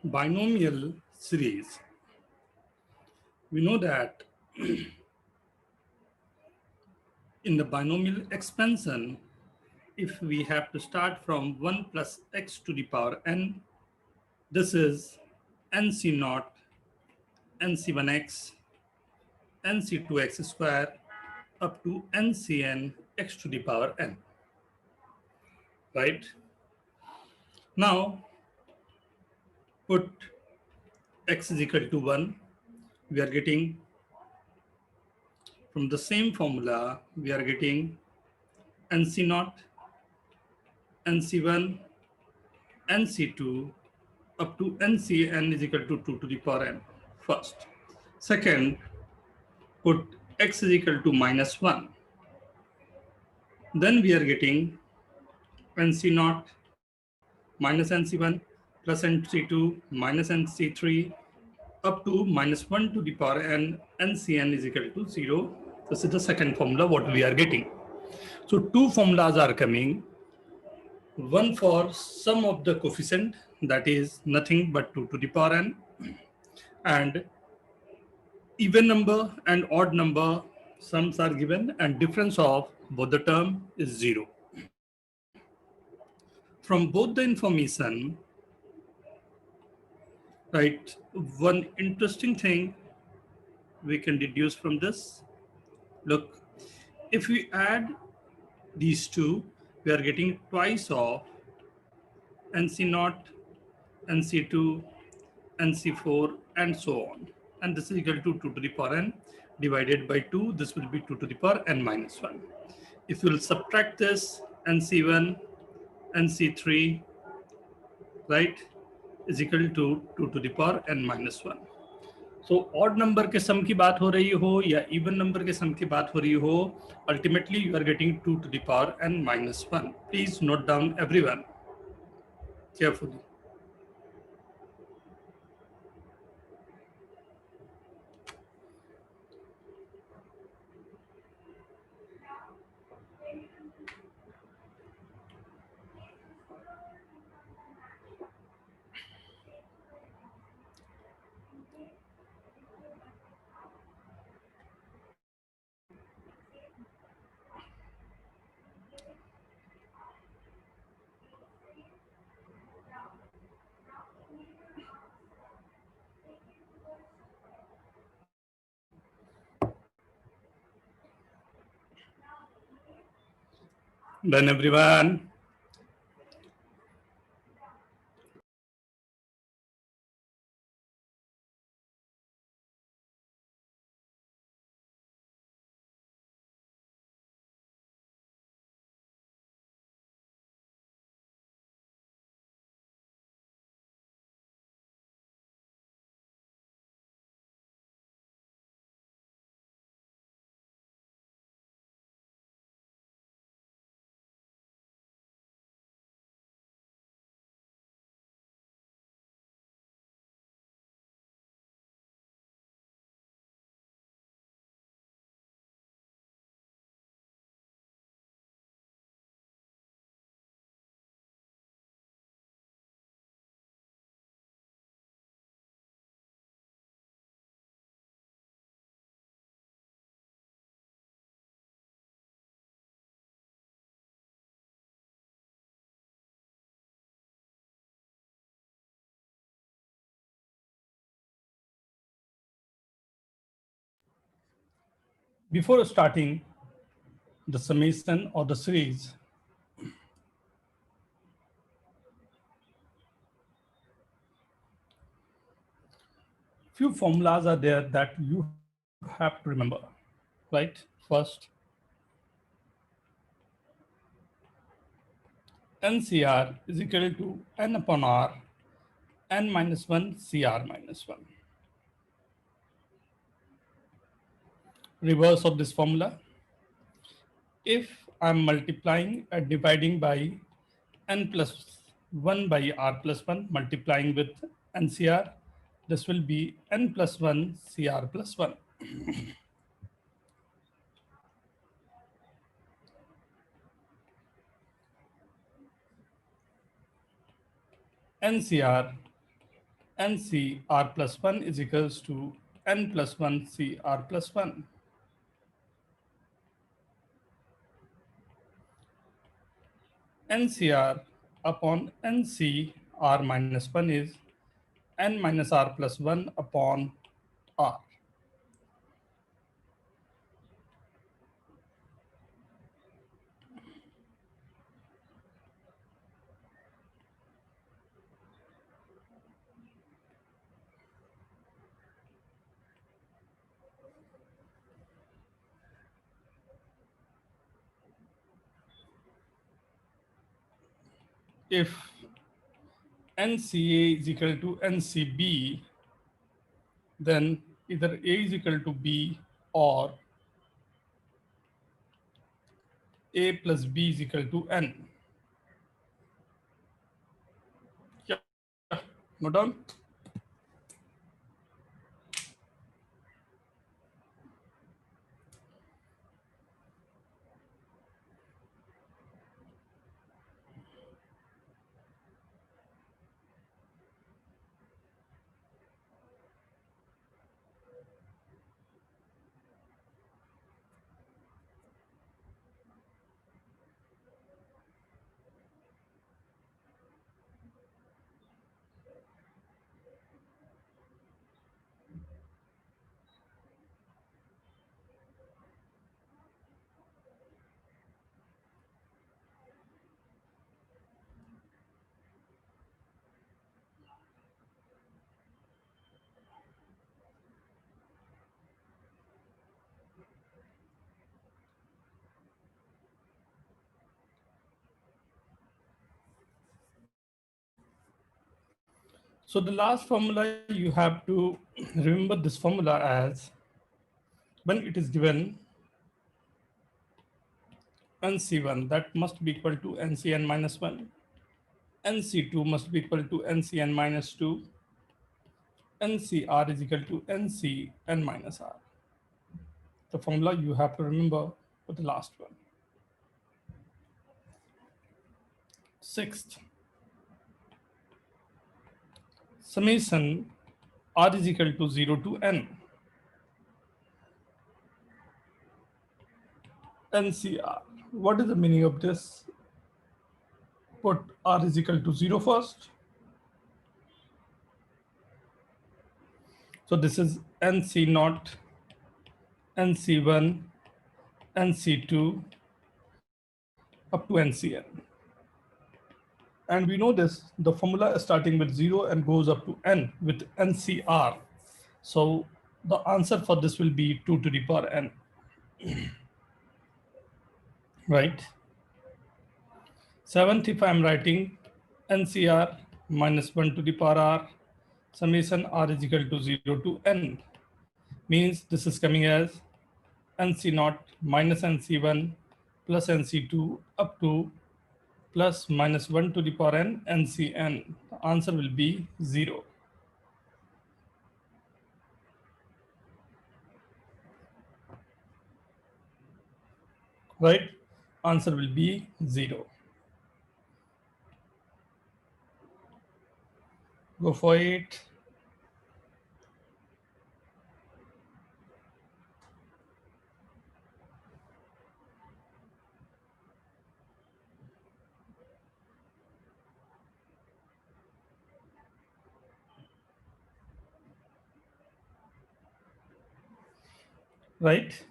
binomial series. We know that in the binomial expansion, if we have to start from 1 plus x to the power n, this is nc naught, nc1x, nc2x square up to ncn x to the power n, right? Now, put x is equal to 1, we are getting from the same formula, we are getting nc naught, nc1, nc2 up to ncn is equal to 2 to the power n first. Second, put x is equal to minus 1. Then we are getting nc naught minus nc1 plus nc2 minus nc3 up to minus 1 to the power n, ncn is equal to 0. This is the second formula what we are getting. So two formulas are coming. One for sum of the coefficient, that is nothing but 2 to the power n, and even number and odd number sums are given, and difference of both the term is 0. From both the information, right, one interesting thing we can deduce from this. Look, if we add these two, we are getting twice of nc naught, nc2, nc4, and so on. And this is equal to 2 to the power n divided by 2. This will be 2 to the power n minus 1. If you will subtract this, nc1, nc3, right, is equal to 2 to the power n minus 1. So odd number के सम की बात हो रही हो या even number के सम की बात हो रही हो, ultimately you are getting 2 to the power n minus 1. Please note down everyone carefully. Done everyone. Before starting the summation or the series, few formulas are there that you have to remember, right? First, NCR is equal to n upon r, n minus 1 CR minus 1. Reverse of this formula, if I'm multiplying and dividing by n plus 1 by r plus 1, multiplying with NCR, this will be n plus 1 CR plus 1. NCR NCR plus 1 is equals to N plus 1 CR plus 1. NCR upon NCR minus 1 is N minus R plus 1 upon R. If NCA is equal to NCB, then either A is equal to B or A plus B is equal to N. Yeah, note down. So the last formula, you have to remember this formula as when it is given NC1, that must be equal to NCN minus 1. NC2 must be equal to NCN minus 2. NCR is equal to NCN minus R. The formula you have to remember for the last one. Sixth, summation R is equal to 0 to N. NCR. What is the meaning of this? Put R is equal to 0 first. So this is NC naught, NC1, NC2 up to NCN. And we know this, the formula is starting with 0 and goes up to N with NCR. So the answer for this will be 2 to the power N, right? Seventh, if I'm writing NCR minus 1 to the power R, summation R is equal to 0 to N, means this is coming as NC naught minus NC1 plus NC2 up to plus minus 1 to the power N NCN. The answer will be 0. Right? Answer will be 0. Go for it. Right?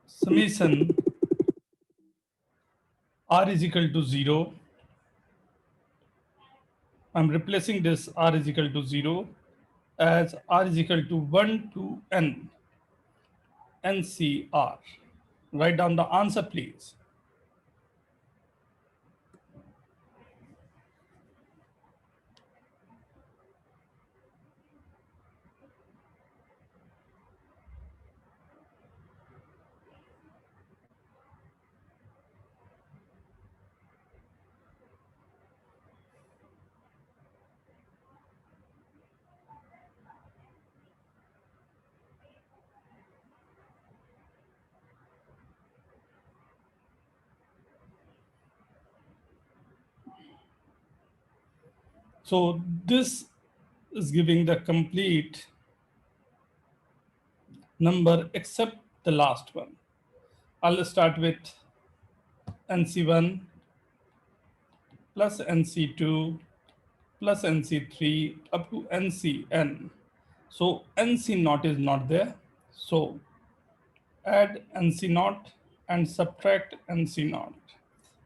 Summation R is equal to 0. I'm replacing this R is equal to 0 as R is equal to 1 to N NCR. Write down the answer, please. So this is giving the complete number except the last one. I'll start with NC1 plus NC2 plus NC3 up to NCN. So NC naught is not there. So add NC naught and subtract NC naught.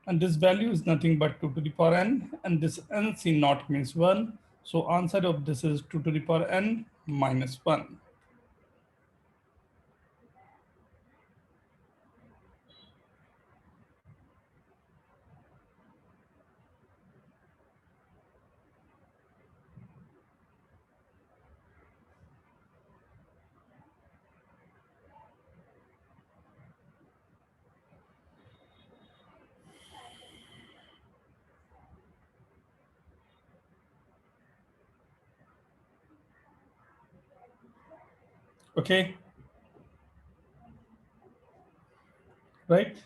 And this value is nothing but 2 to the power n, and this NC naught means 1. So answer of this is 2 to the power n minus 1. Okay, right?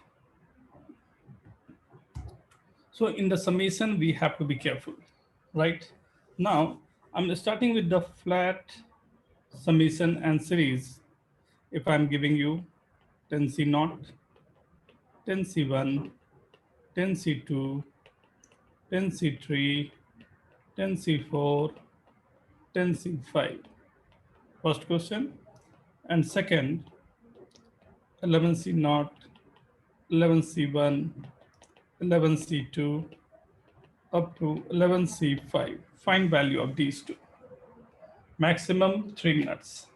So in the summation, we have to be careful, right? Now, I'm starting with the flat summation and series. If I'm giving you 10C naught, 10C1, 10C2, 10C3, 10C4, 10C5. First question. And second, 11C naught, 11C1, 11C2, up to 11C5. Find value of these two. Maximum 3 minutes.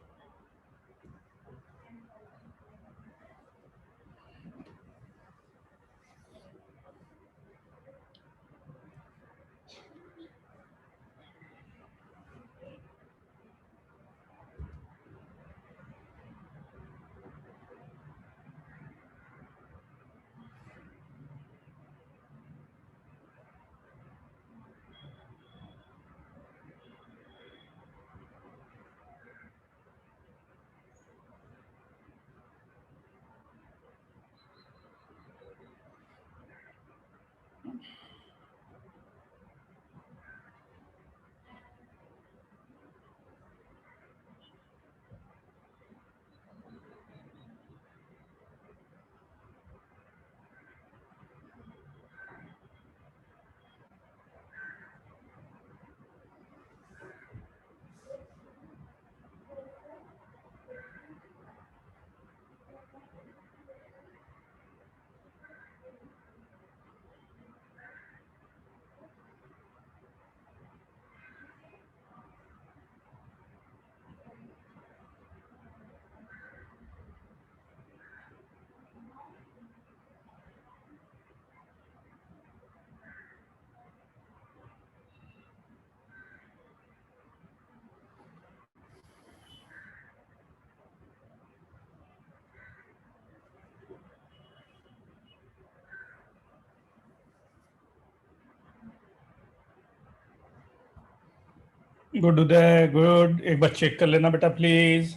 Good Uday, good. एक बार check कर लेना बेटा please.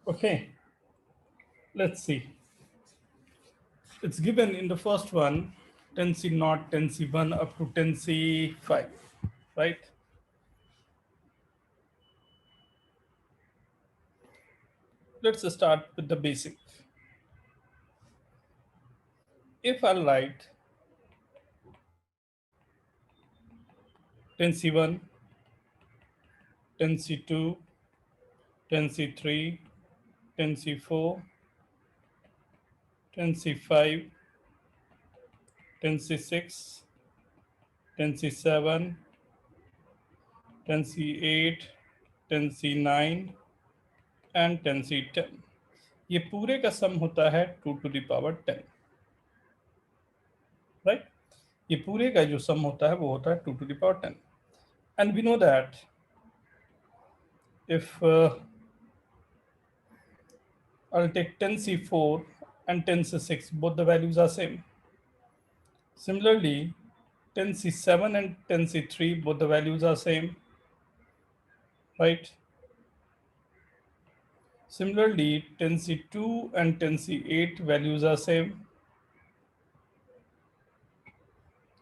Okay, let's see. It's given in the first one 10C0, 10C1 up to 10C5, right? Let's start with the basic. If I'll write 10C1, 10C2, 10C3, 10C4, 10C5, 10C6, 10C7, 10C8, 10C9 and 10C10, ये पूरे का सम होता है 2 to the power 10, right? ये पूरे का जो सम होता है वो होता है 2 to the power 10. And we know that if I'll take 10C4 and 10C6, both the values are same. Similarly, 10C7 and 10C3, both the values are same, right? Similarly, 10C2 and 10C8 values are same,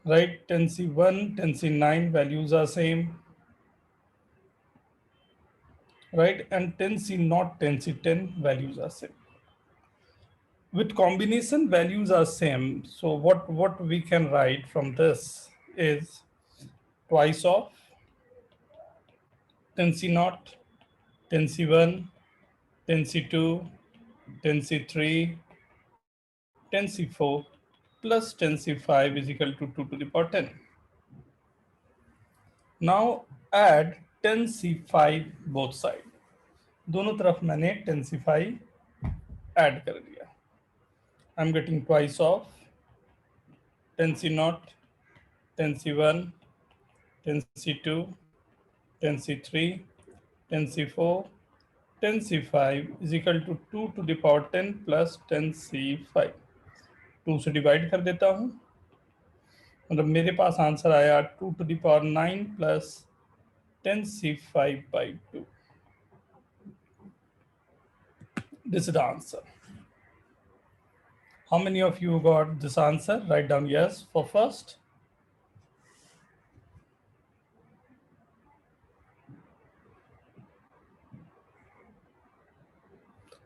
right? 10C1, 10C9 values are same, right? And 10C0, 10C10 values are same. With combination values are same, so what we can write from this is twice of 10C0, 10C1, 10C2, 10C3, 10C4 plus 10C5 is equal to 2 to the power 10. Now add 10C5 both side. दोनों तरफ मैंने 10C5 add कर दिया. I'm getting twice of 10C0, 10C1, 10C2, 10C3, 10C4, 10C5 is equal to 2 to the power 10 plus 10C5. 2 से divide कर देता हूँ, मतलब मेरे पास आंसर आया 2 to the power 9 plus 10C5 by 2. This is the answer. How many of you got this answer? Write down yes for first.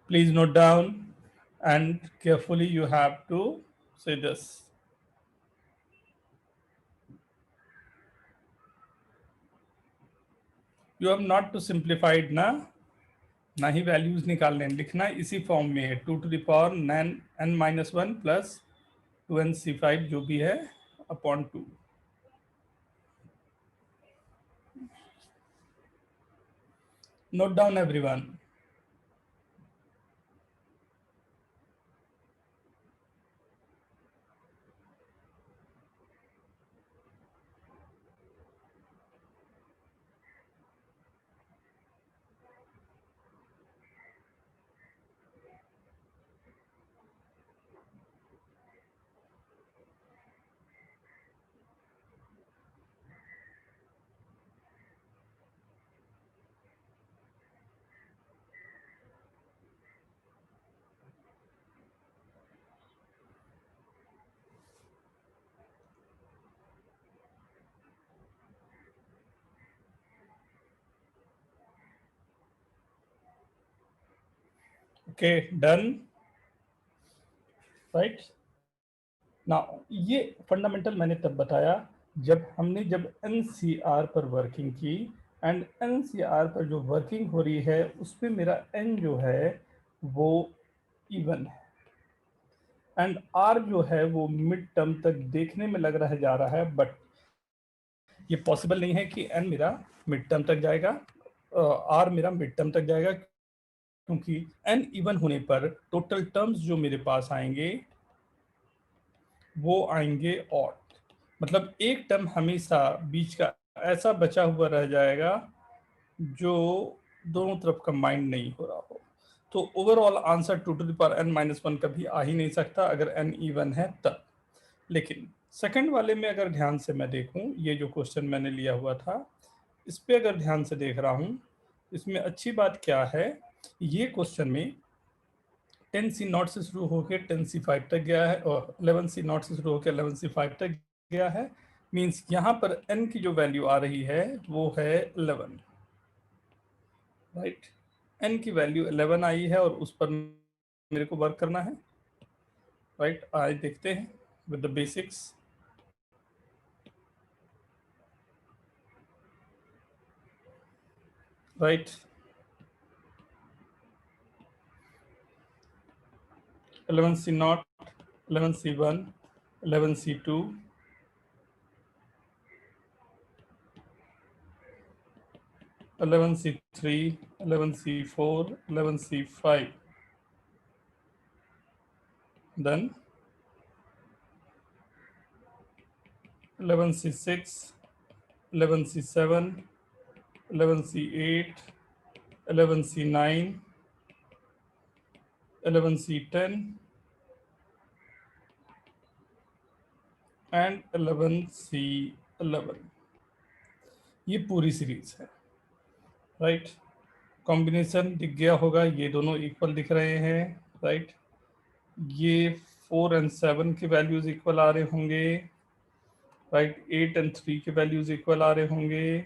Please note down and carefully you have to say this. You have not to simplify it ना ही values निकालने, लिखना इसी form में है 2 to the power n-1 plus 2nc5 जो भी है upon 2. Note down everyone. Okay, done. Right? Now, ये फंडामेंटल मैंने तब बताया जब NCR पर वर्किंग की, एंड NCR पर जो वर्किंग हो रही है उसमें मेरा N जो है वो इवन है, एंड R जो है वो मिड टर्म तक देखने में लग रहा है जा रहा है, बट ये पॉसिबल नहीं है कि N मेरा मिड टर्म तक जाएगा, R मेरा मिड टर्म तक जाएगा, क्योंकि N इवन होने पर टोटल टर्म्स जो मेरे पास आएंगे वो आएंगे ऑड, मतलब एक टर्म हमेशा बीच का ऐसा बचा हुआ रह जाएगा जो दोनों तरफ कंबाइंड नहीं हो रहा हो. तो overall answer 2 to the power n-1 कभी आ ही नहीं सकता अगर n इवन है तब. लेकिन सेकंड वाले में अगर ध्यान से मैं देखूं, ये जो क्वेश्चन मैंने लिया हुआ था इस पे अगर ध्यान से देख रहा हूं, इसमें अच्छी बात क्या है ये क्वेश्चन में 10C0 से शुरू होकर 10C5 तक गया है और 11C0 से शुरू होकर 11C5 तक गया है। मींस यहाँ पर n की जो वैल्यू आ रही है वो है 11, राइट। n की वैल्यू 11 आई है और उस पर मेरे को वर्क करना है, राइट। आइए देखते हैं with the basics. Right, 11C0, 11C1, 11C2, 11C3, 11C4, 11C5, then 11C6, 11C7, 11C8, 11C9, 11C10 and 11C11। ये पूरी सीरीज है, राइट। कॉम्बिनेशन दिख गया होगा, ये दोनों इक्वल दिख रहे हैं, राइट। ये 4 और 7 के वैल्यूज इक्वल आ रहे होंगे, राइट। 8 और 3 के वैल्यूज इक्वल आ रहे होंगे,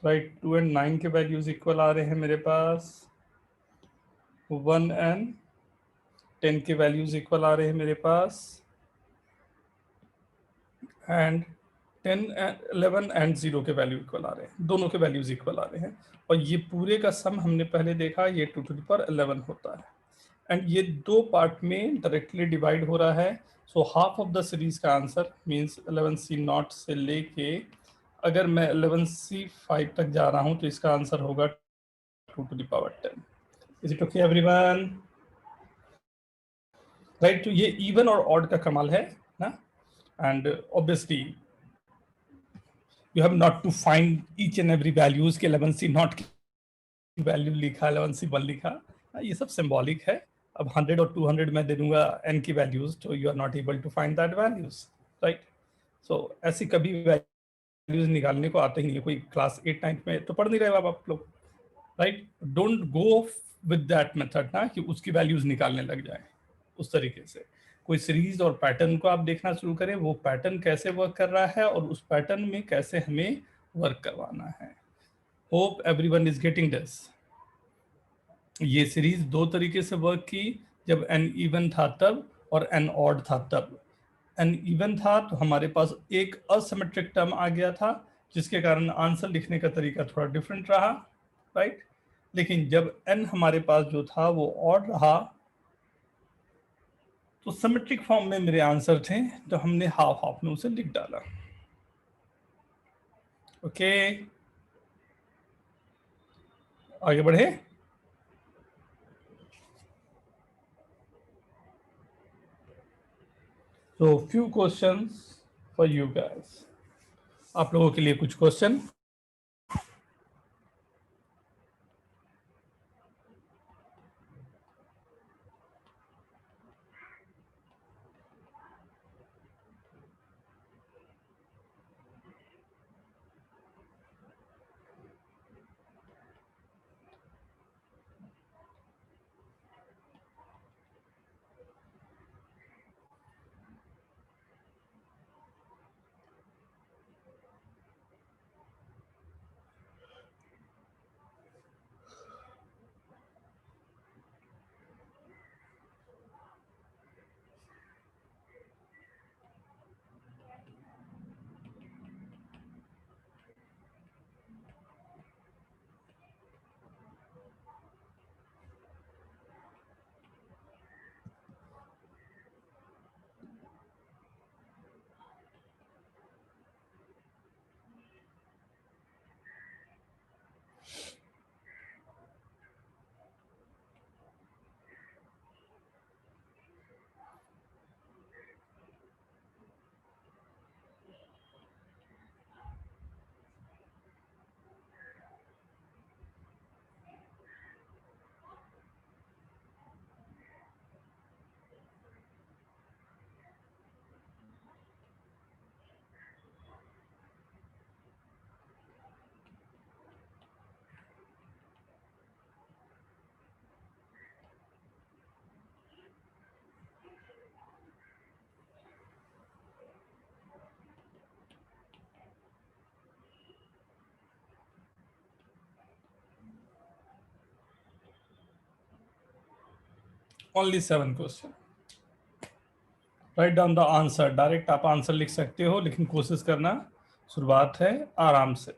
राइट। 2 और 9 के वैल्यूज इक्वल आ रहे हैं मेरे पास। 1 और 10 के वैल्यूज इक्वल आ रहे हैं मेरे पास, एंड 10 11 एंड 0 के वैल्यू इक्वल आ रहे हैं, दोनों के वैल्यूज इक्वल आ रहे हैं। और ये पूरे का सम हमने पहले देखा, ये 2 to the power 11 होता है, एंड ये दो पार्ट में डायरेक्टली डिवाइड हो रहा है। So half of the series का आंसर मीन्स 11C0 से लेके अगर मैं 11C5 तक जा रहा हूँ तो इसका आंसर होगा 2 to the power 10। Is it okay everyone? Right, तो ये इवन और ऑड का कमाल है ना। And obviously you have not to find each and every values के 11C0 की वैल्यू लिखा, 11C1 लिखा, ये सब सिंबॉलिक है। अब 100 और 200 में दे दूंगा n की वैल्यूज, तो you are not able to find that values, right. So ऐसी कभी वैल्यूज निकालने को आते ही नहीं है। कोई क्लास 8 9 में तो पढ़ नहीं रहे आप लोग, right. Don't go with that method ना कि उसकी वैल्यूज निकालने लग जाए उस तरीके से। कोई सीरीज और पैटर्न को आप देखना शुरू करें, वो पैटर्न कैसे वर्क कर रहा है और उस पैटर्न में कैसे हमें वर्क करवाना है। Hope everyone is getting this. ये सीरीज दो तरीके से वर्क की, जब n इवन था तब और n ऑड था तब। n इवन था तो हमारे पास एक असिमेट्रिक टर्म आ गया था, जिसके कारण आंसर लिखने का तरीका थोड़ा डिफरेंट रहा, राइट। लेकिन जब n हमारे पास जो था वो ऑड रहा, तो सिमेट्रिक फॉर्म में मेरे आंसर थे, तो हमने हाफ हाफ में उसे लिख डाला। ओके, आगे बढ़े। तो few questions for you guys, आप लोगों के लिए कुछ question. Only 7 question. Write down the answer, direct आप आंसर लिख सकते हो, लेकिन कोशिश करना, शुरुआत है आराम से।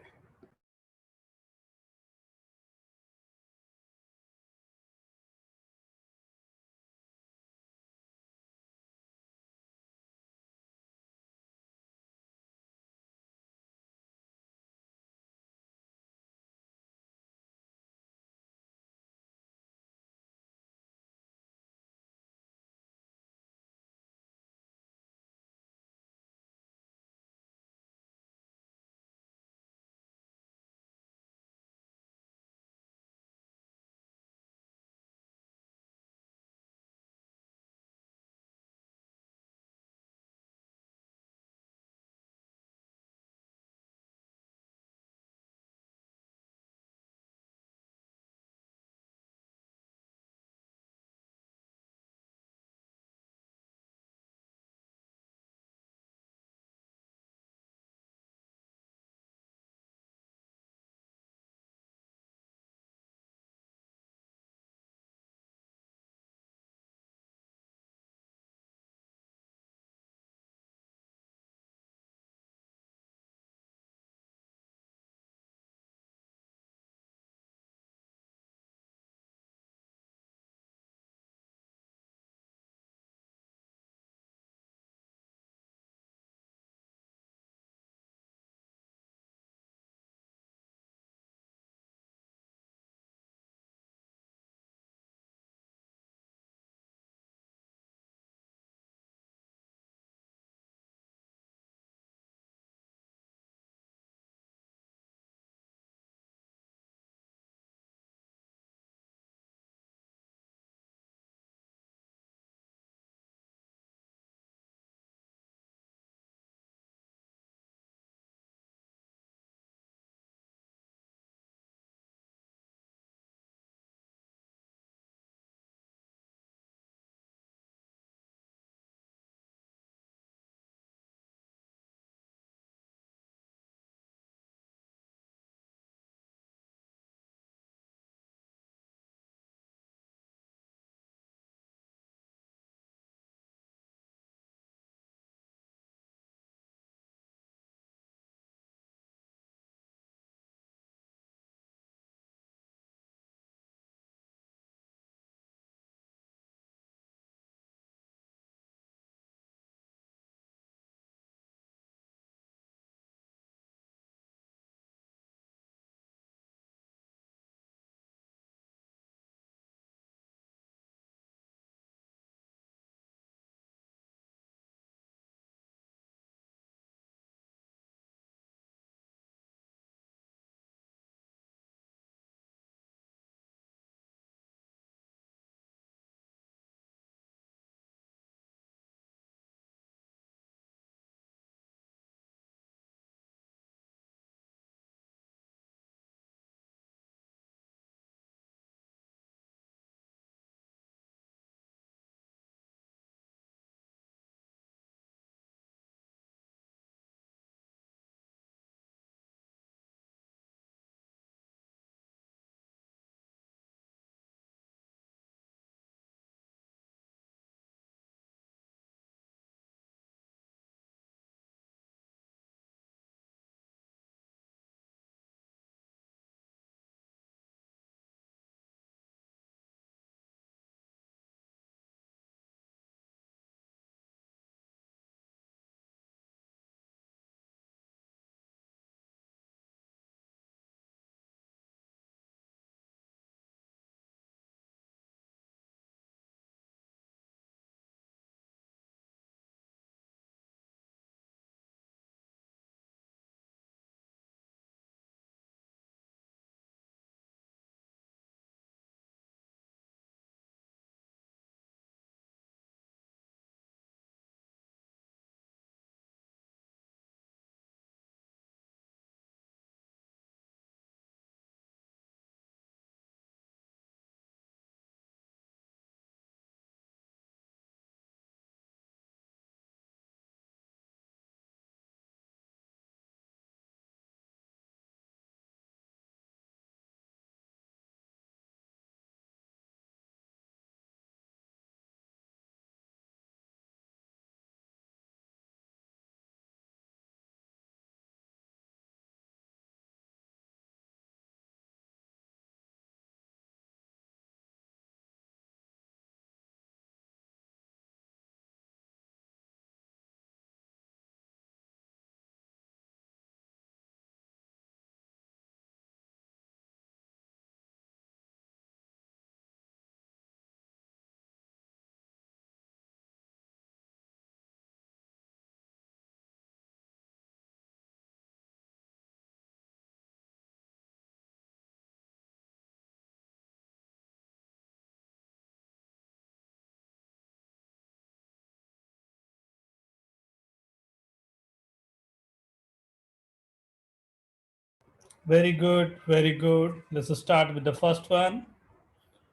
Very good, very good. Let's start with the first one.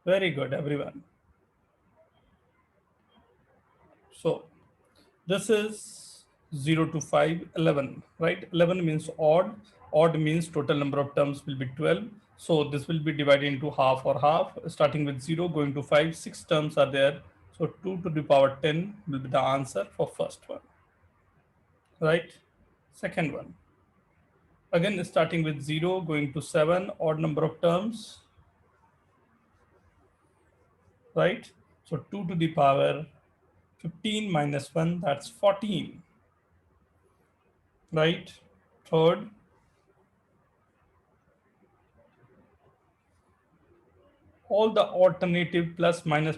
Very good, everyone. So this is 0 to 5, 11, right? 11 means odd. Odd means total number of terms will be 12. So this will be divided into half or half, starting with 0, going to 5, 6 terms are there. So 2 to the power 10 will be the answer for first one, right? Second one, again starting with 0, going to 7, odd number of terms, right? So 2 to the power 15 minus 1, that's 14, right? Third, all the alternative plus minus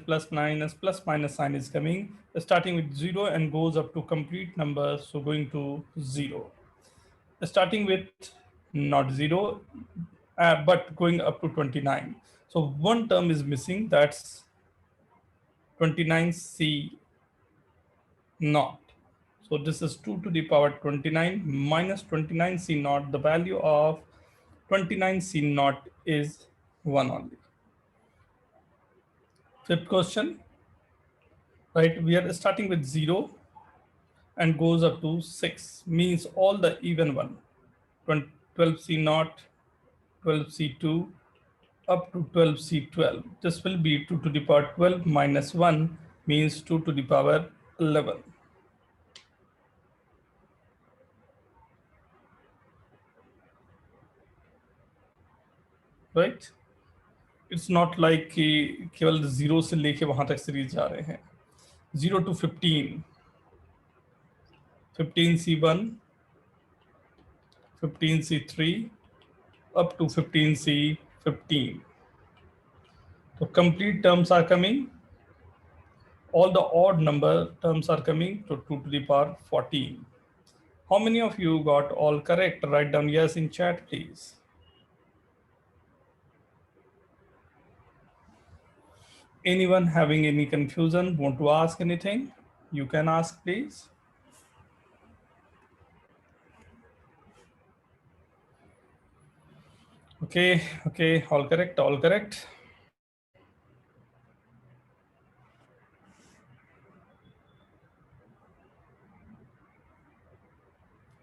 sign is coming, starting with 0 and goes up to complete numbers. So going to 0, starting with not 0, but going up to 29. So one term is missing, that's 29C naught. So this is 2 to the power 29 minus 29C naught. The value of 29C naught is 1 only. Fifth question, right? We are starting with 0 and goes up to 6, means all the even one. 12C naught, 12C2, up to 12C12. This will be 2 to the power 12 minus 1, means 2 to the power 11. Right? It's not like कि केवल 0 से लेके वहां तक series जा रहे हैं. 0 to 15, 15C1, 15C3, up to 15C15. So complete terms are coming. All the odd number terms are coming to 2 to the power 14. How many of you got all correct? Write down yes in chat, please. Anyone having any confusion, want to ask anything? You can ask, please. Okay, okay, all correct, all correct.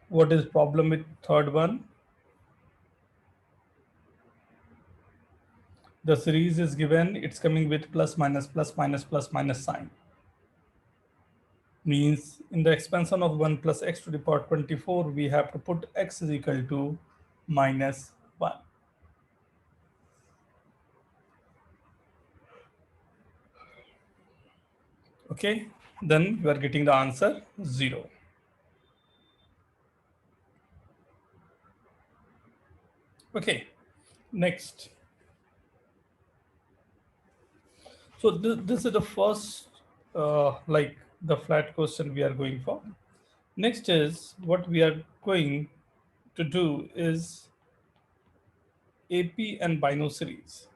What is problem with third one? The series is given, it's coming with plus minus sign. Means in the expansion of 1 plus x to the power 24, we have to put x is equal to minus 1. Okay, then we are getting the answer 0. Okay, next. So this is the first, like the flat question we are going for. Next is what we are going to do is AP and Bino series.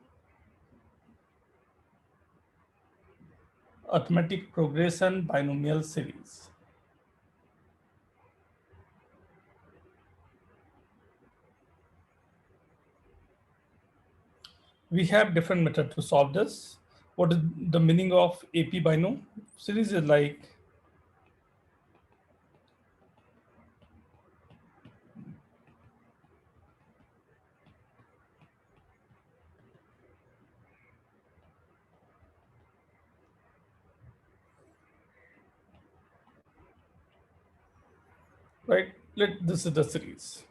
Arithmetic progression binomial series. We have different methods to solve this. What is the meaning of AP binomial series? Is like right. This is the series.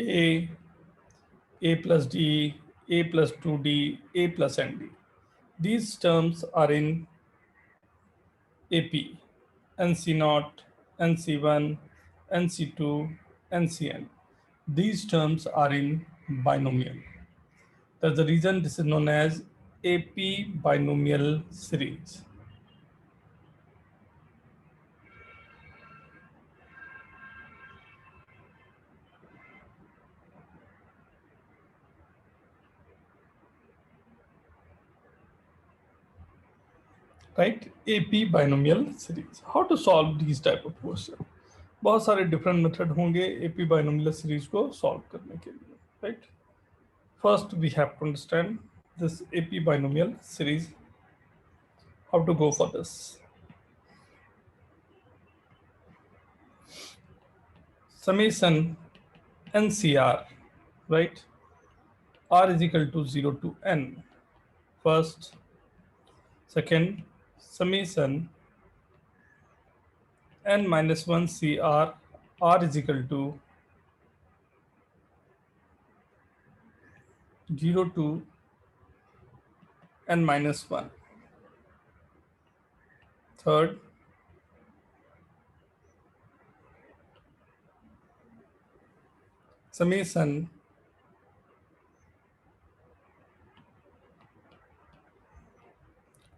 A plus D, A plus 2D, A plus ND. These terms are in AP, NC0, NC1, NC2, NCN. These terms are in binomial. That's the reason this is known as AP binomial series. Right, AP binomial series, how to solve these type of question. बहुत सारे different method होंगे AP binomial series को solve करने के लिए, right. First we have to understand this AP binomial series, how to go for this. Summation NCR, right? R is equal to 0 to n. First, second, summation n minus 1 CR, R is equal to 0 to n minus 1. Third, summation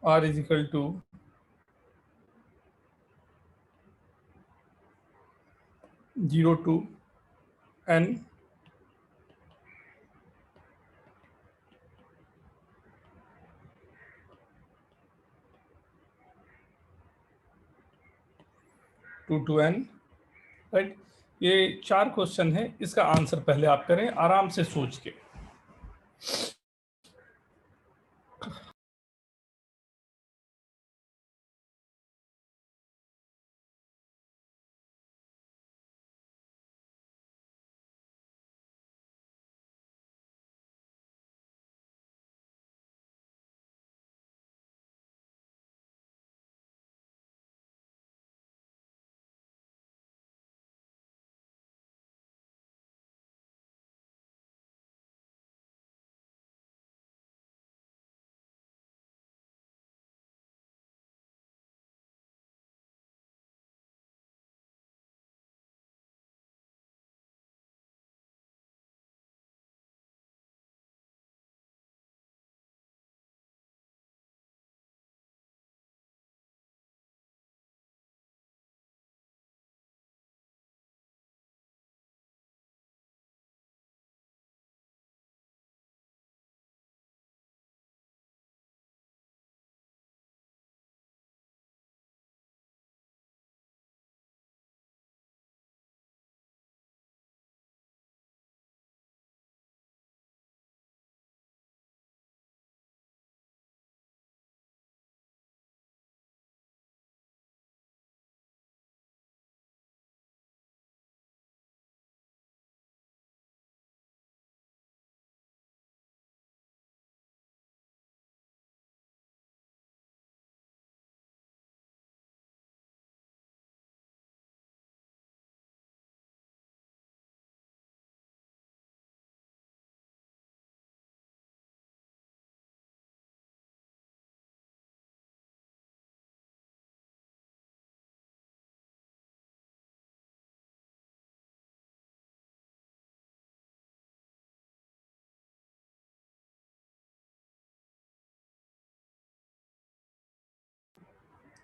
R is equal to 0 to n to n, right. ये 4 question है, इसका answer पहले आप करें आराम से सोच के।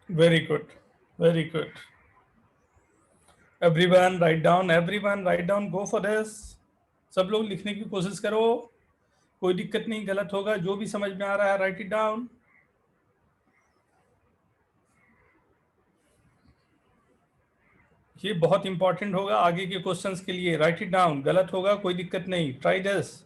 Very good, very good. Everyone write down, everyone write down, go for this. सब लोग लिखने की कोशिश करो, कोई दिक्कत नहीं, गलत होगा, जो भी समझ में आ रहा है राइट इट डाउन। ये बहुत इंपॉर्टेंट होगा आगे के क्वेश्चंस के लिए, राइट इट डाउन, गलत होगा कोई दिक्कत नहीं, try this.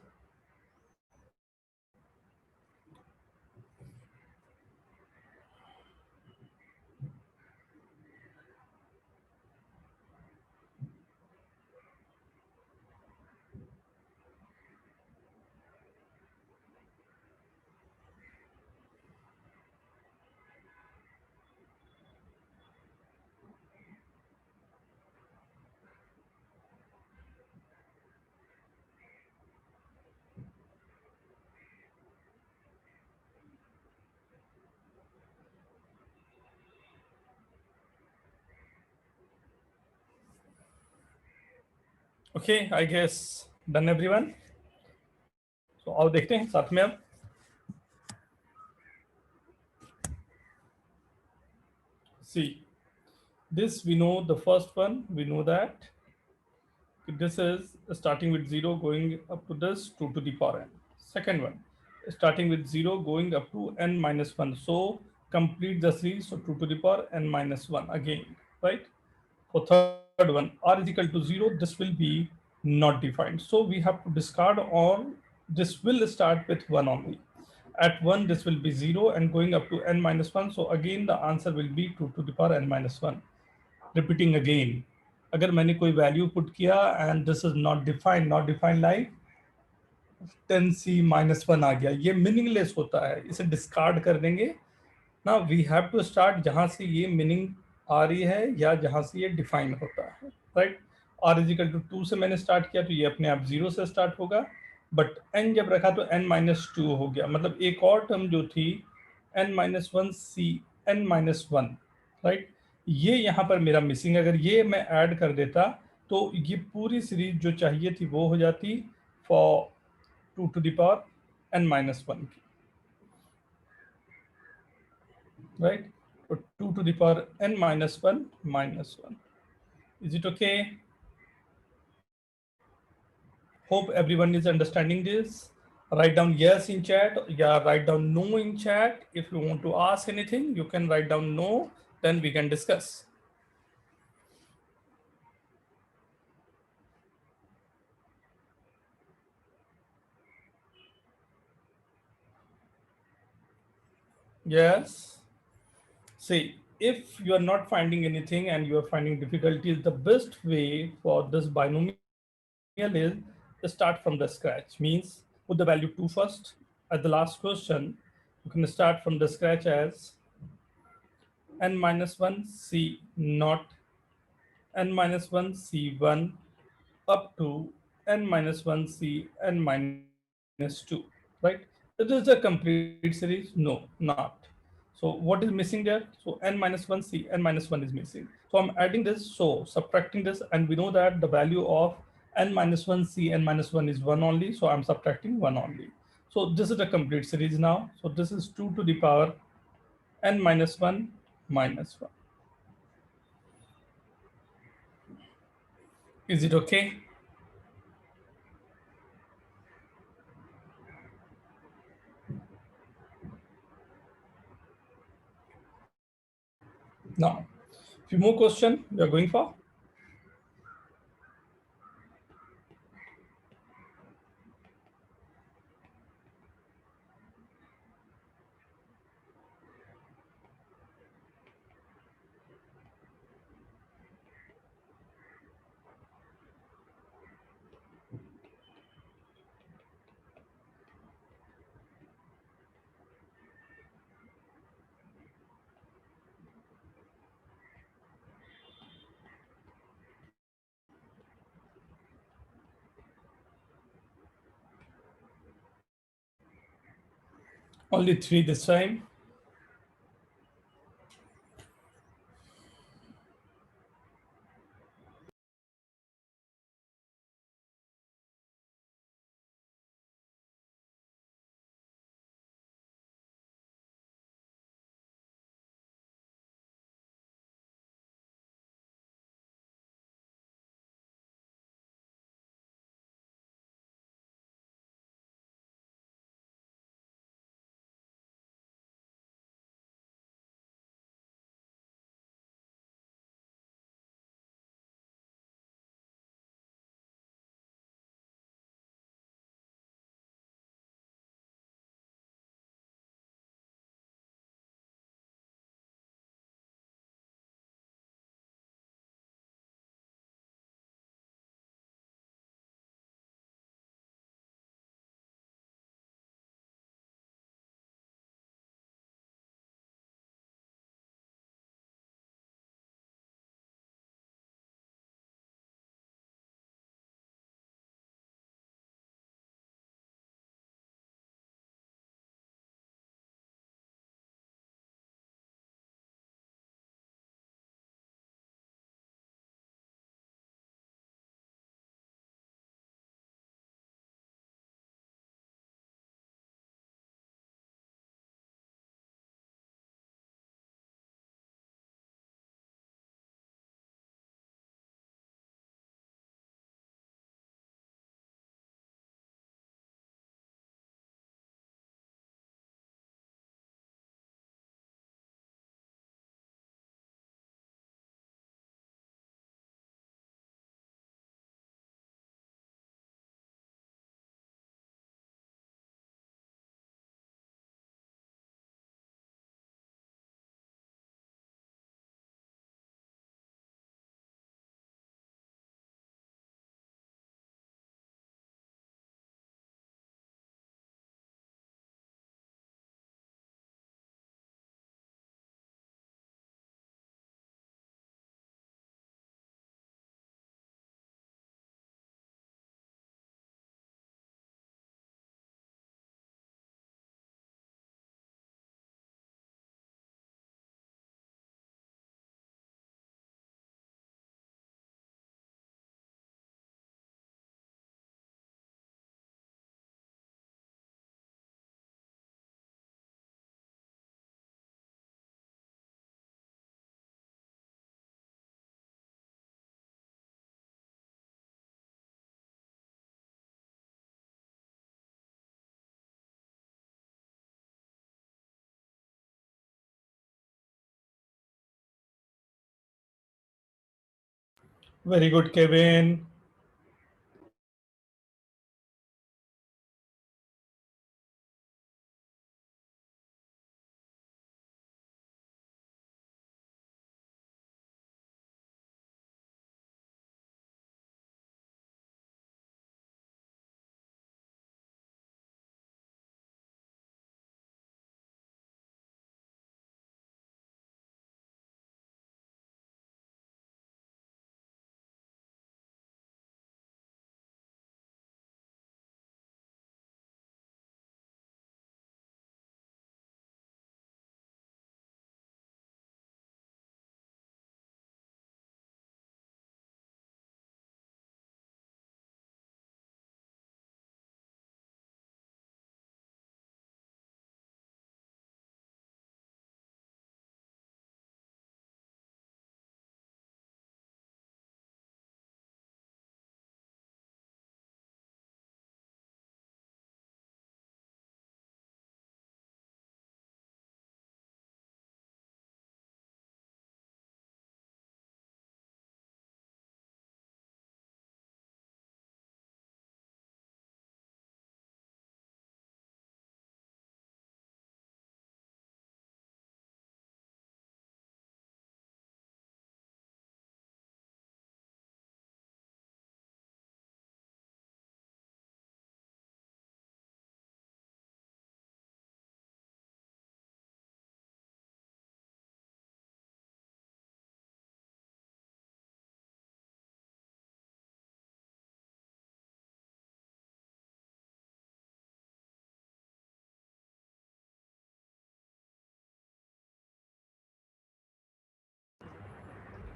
Okay, I guess done everyone. तो आओ देखते हैं साथ में अब। सी this, we know the first one, we know that this is starting with 0 going up to this 2 to the power n. Second one, starting with 0 going up to n minus 1. So complete the series. So 2 to the power n minus 1 again, right? For third one, r is equal to 0, this will be not defined. So we have to discard all, this will start with 1 only. At 1, this will be 0 and going up to n minus 1. So again, the answer will be 2 to the power n minus 1. Repeating again, अगर मैंने कोई value put किया and this is not defined like 10c minus 1 आ गया, ये meaningless होता है, इसे discard कर देंगे ना. वी हैव टू स्टार्ट जहां से ये मीनिंग आ रही है या जहां से ये डिफाइन होता है, राइट. आर इजिकल टू 2 से मैंने स्टार्ट किया तो ये अपने आप 0 से स्टार्ट होगा, बट एन जब रखा तो एन माइनस 2 हो गया, मतलब एक और टर्म जो थी n minus 1 C n minus 1, right. ये यहाँ पर मेरा मिसिंग, अगर ये मैं ऐड कर देता तो ये पूरी सीरीज जो चाहिए थी वो हो जाती for 2 to the power n minus 1 की, right? So 2 to the power n minus 1 minus 1. Is it okay? Hope everyone is understanding this. Write down yes in chat, yeah, write down no in chat. If you want to ask anything, you can write down no, then we can discuss. Yes. See, if you are not finding anything and you are finding difficulties, the best way for this binomial is to start from the scratch. Means put the value 2 first. At the last question, you can start from the scratch as n minus 1 c naught, n minus 1 c1 up to n minus 1 c n minus 2, right? Is this a complete series? No, not. So what is missing there? So n minus 1 c n minus 1 is missing. So I'm adding this, so subtracting this, and we know that the value of n minus 1 c n minus 1 is 1 only, so I'm subtracting 1 only. So this is a complete series now. So this is 2 to the power n minus 1 minus 1. Is it okay? Now, few more question we are going for. Only 3 this time. Very good, Kevin.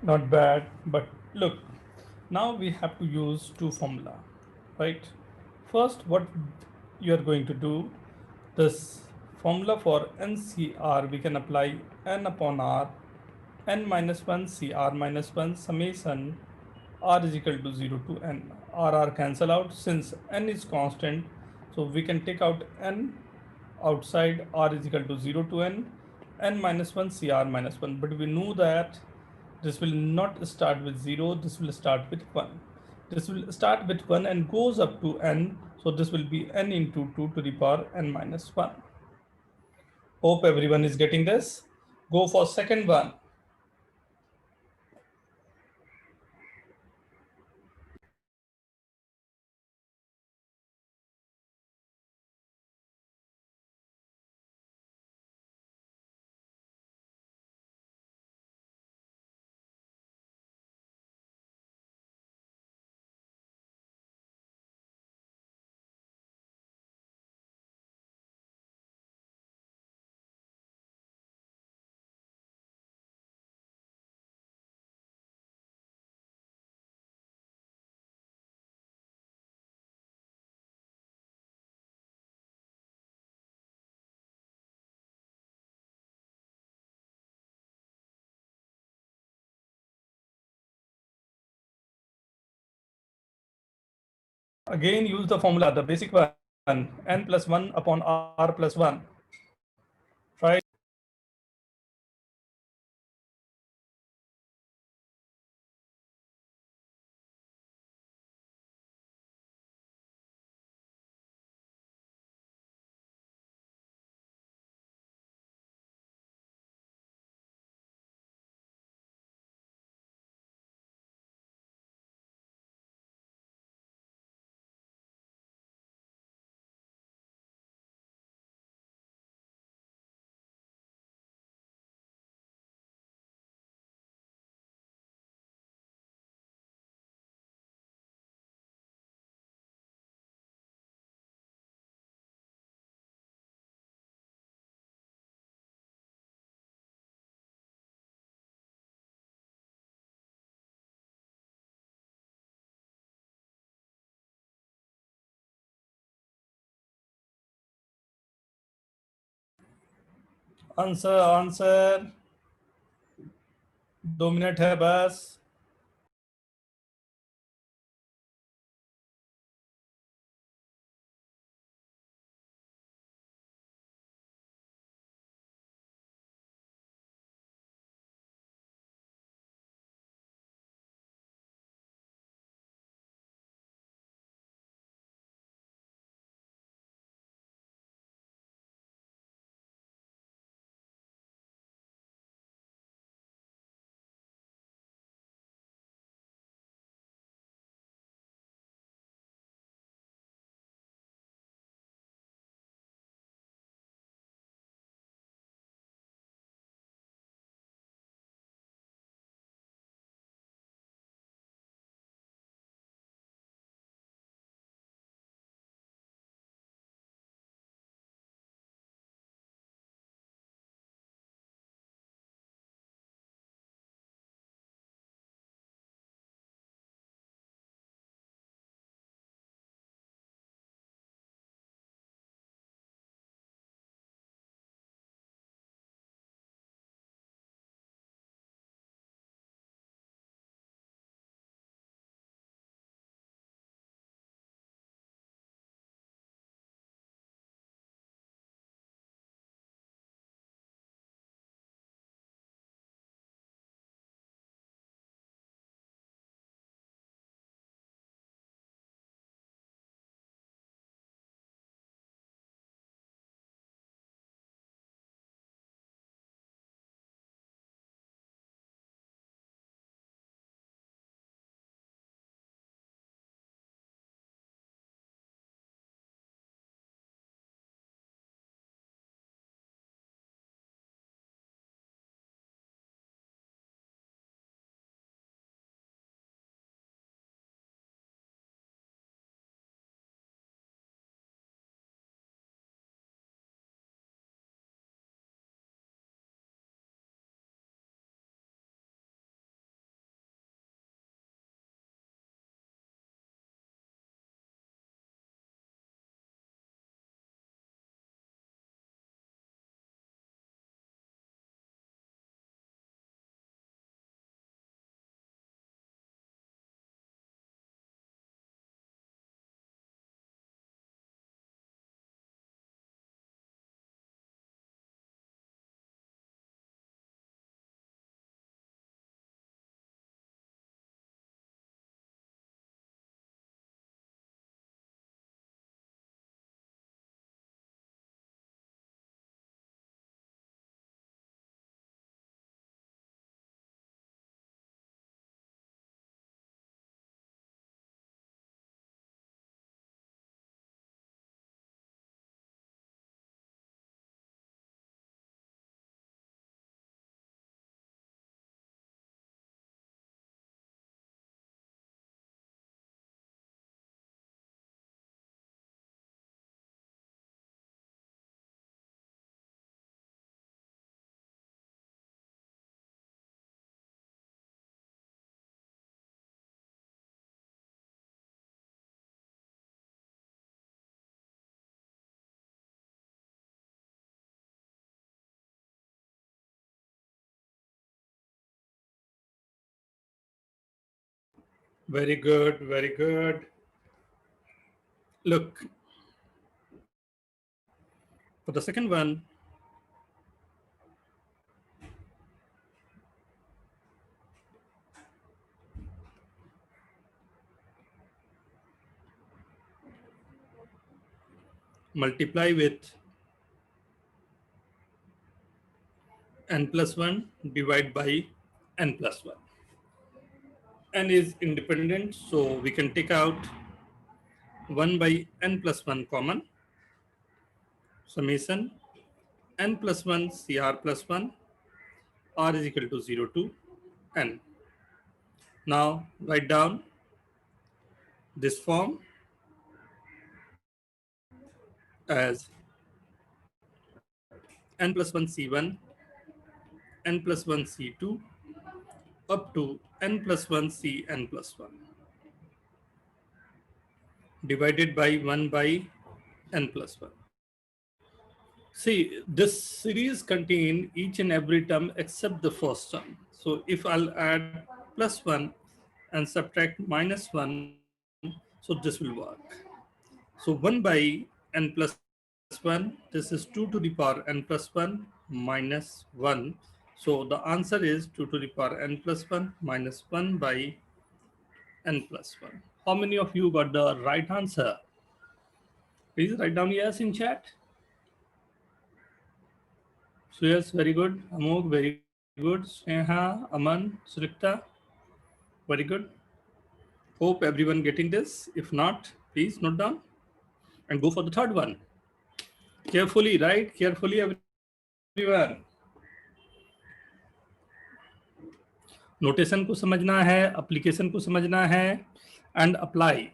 Not bad, but look, now we have to use two formula, right? First, what you are going to do, this formula for NCR, we can apply N upon R, N minus 1 CR minus 1 summation R is equal to 0 to N. R cancel out since N is constant, so we can take out N outside. R is equal to 0 to N minus 1 CR minus 1, but we know that this will not start with 0, this will start with 1. This will start with 1 and goes up to N, so this will be N into 2 to the power N minus 1. Hope everyone is getting this. Go for second one. Again, use the formula, the basic one, N plus 1 upon R plus 1. Try answer 2 minute है बस. Very good, very good. Look, for the second one, multiply with n plus 1, divide by n plus 1. N is independent, so we can take out 1 by n plus 1 common, summation n plus 1 cr plus 1 r is equal to 0 to n. Now write down this form as n plus 1 c1, n plus 1 c2 up to n plus 1 cn plus 1 divided by 1 by n plus 1. See, this series contain each and every term except the first term. So if I'll add plus 1 and subtract minus 1, so this will work. So 1 by n plus 1, this is 2 to the power n plus 1 minus 1. So the answer is 2 to the power n plus 1 minus 1 by n plus 1. How many of you got the right answer? Please write down yes in chat. So yes, very good. Amog, very good. Sneha, Aman, Srikta, very good. Hope everyone getting this. If not, please note down and go for the third one. Carefully, right? Carefully, everyone. Notation को समझना है, application को समझना है and apply.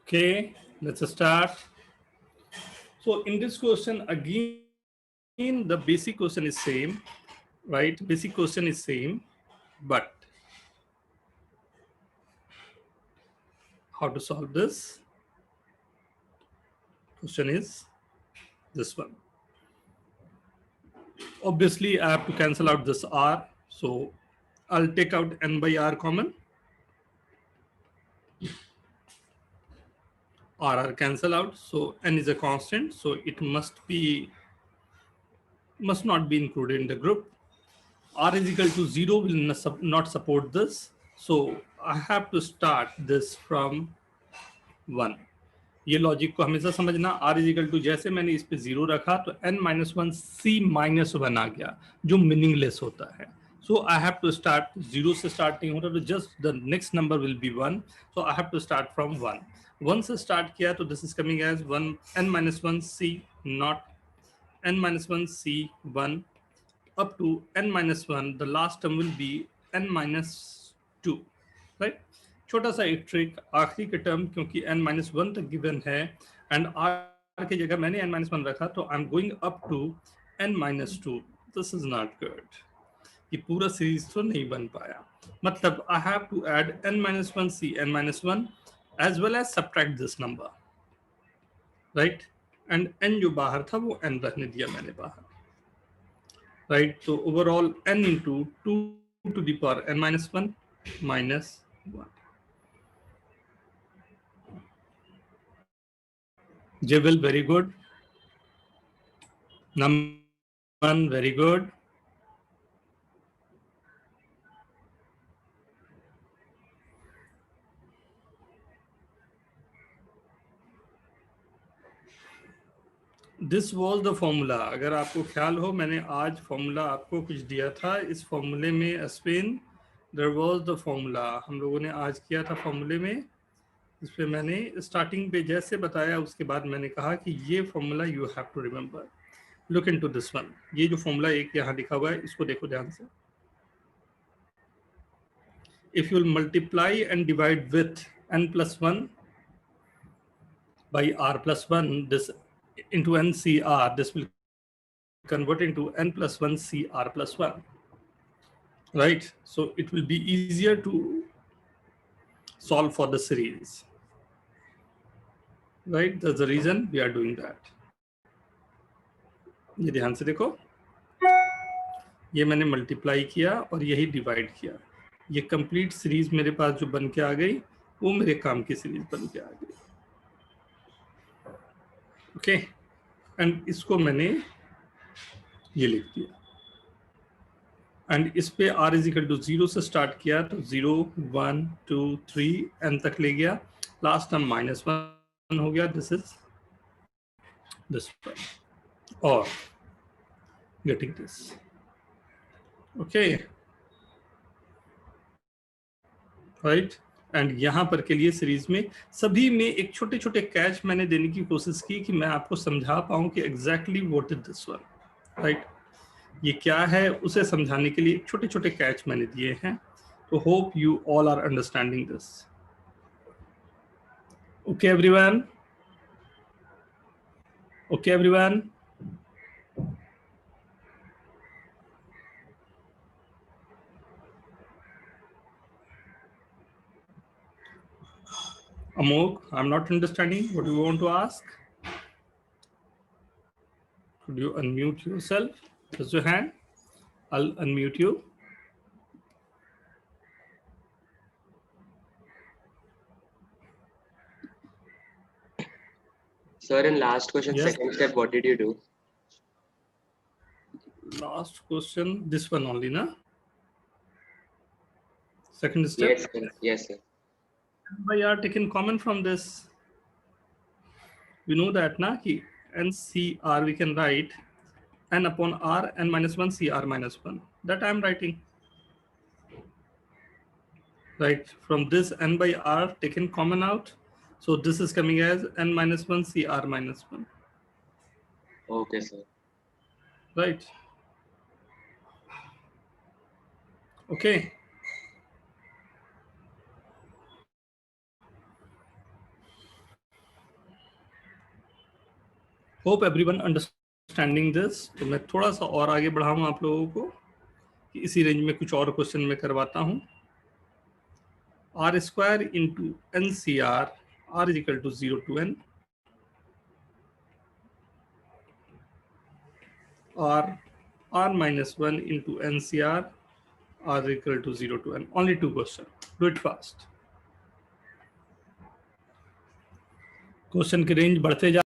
Okay, let's start. So in this question again, the basic question is same, right? Basic question is same, but how to solve this? Question is this one. Obviously, I have to cancel out this r, so I'll take out n by r common. R cancel out, so n is a constant, so it must not be included in the group. R is equal to 0 will not support this, so I have to start this from 1. ये logic को हमेशा समझना। r is equal to, जैसे मैंने इस पे 0 रखा तो n-1 c-1 आ गया, जो मीनिंगलेस होता है। So I have to start, 0 से स्टार्ट नहीं हो रहा, तो just the next number will be 1, so I have to start from 1। 1 से स्टार्ट किया तो this is coming as 1 n-1 c naught n-1 c-1 up to n-1, the last term will be n-2, right? छोटा सा एक trick, आखिरी के term क्योंकि n-1 तक गिवन है एंड r की जगह मैंने n-1 रखा, तो I am going up to n-2। This is not good, ये पूरा सीरीज तो नहीं बन पाया। मतलब I have to add n-1 c n-1 as well as subtract this number, right? And n जो बाहर था वो n रखने दिया मैंने बाहर, right? So overall n into 2 to the power n-1 minus 1. Jewel, very good. Naman, very good. This was the formula. अगर आपको ख्याल हो, मैंने आज फॉर्मूला आपको कुछ दिया था। इस फॉर्मूले में Ashwin, there was the formula, हम लोगों ने आज किया था फॉर्मूले में। इस पे मैंने स्टार्टिंग पे जैसे बताया, उसके बाद मैंने कहा कि ये formula you have to remember. Look into this one, ये जो फॉर्मूला एक यहाँ लिखा हुआ है, इसको देखो ध्यान से। If you will multiply and divide with n+1 by r+1, this into ncr, this will convert into n+1 cr+1, right? So it will be easier to solve for the series, right? That's the reason we are doing that. ये ध्यान से देखो, ये मैंने multiply किया और यही divide किया, ये कंप्लीट सीरीज मेरे पास जो बन के आ गई, वो मेरे काम की सीरीज बन के आ गई। ओके, एंड इसको मैंने ये लिख दिया, एंड इस पे r इज इक्वल टू 0 से स्टार्ट किया तो 0 1 2 3 n तक ले गया, लास्ट टर्म -1 हो गया, दिस इज दिस और getting this. Okay, right? And यहाँ पर के लिए सीरीज में सभी में एक छोटे छोटे कैच मैंने देने की कोशिश की कि मैं आपको समझा पाऊँ कि exactly what is this one, right? ये क्या है उसे समझाने के लिए छोटे छोटे कैच मैंने दिए हैं। तो hope you all are understanding this. Okay everyone, okay everyone, Amok, I'm not understanding. What do you want to ask? Could you unmute yourself? Raise your hand. I'll unmute you. Sir, in last question, Yes. second step, what did you do? Last question, this one only, na? Second step? Yes, sir. Yes, sir. By r taken common from this. We know that, na, ki NCR we can write n upon r n-1 CR -1. That I am writing. Right, from this n by r taken common out. So this is coming as n-1 CR -1. Okay, sir. Right. Okay. Hope everyone understanding this. तो मैं थोड़ा सा और आगे बढ़ाऊँ आप लोगों को कि इसी रेंज में कुछ और क्वेश्चन मैं करवाता हूँ। r² into NCR, r is equal to 0 to n, or r minus 1 into NCR, r is equal to 0 to n. Only two questions. Do it fast. Question की रेंज बढ़ते जा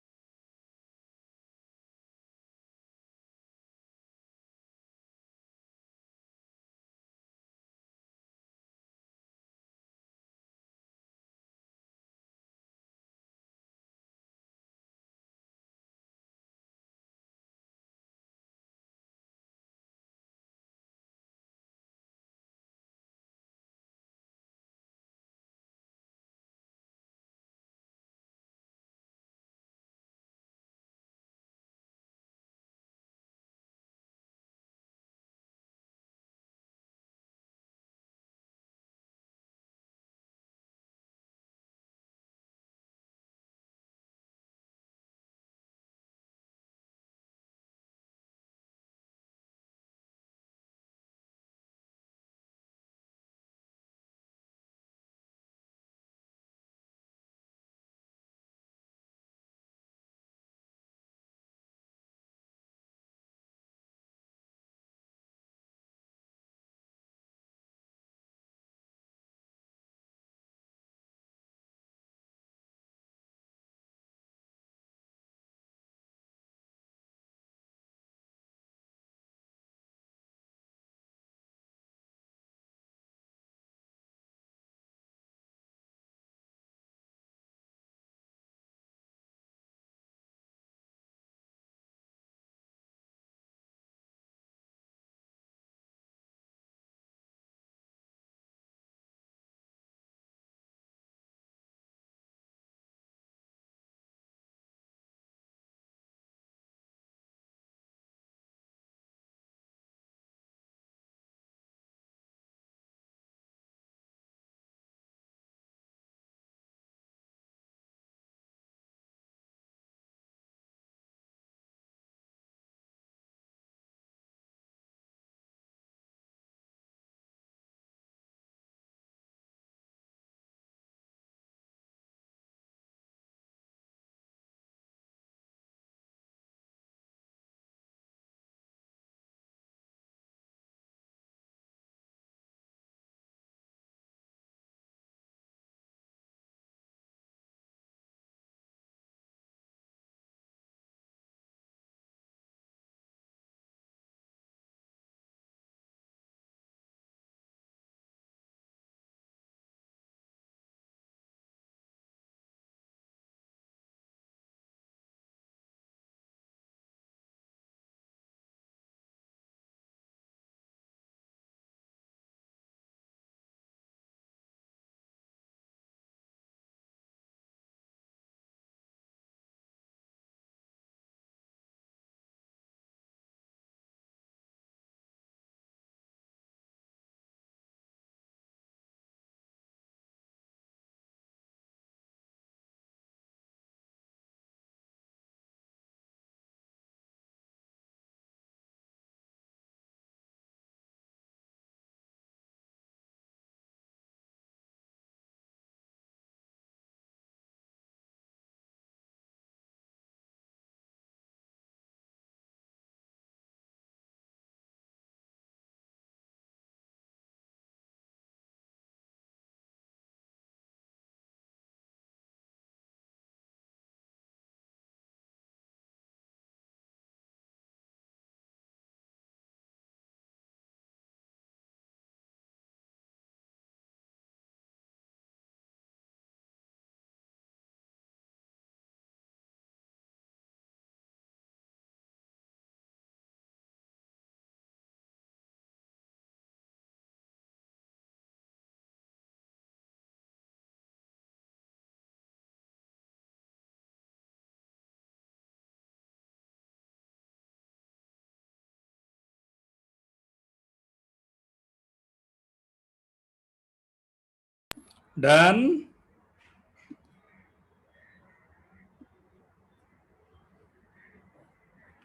Done.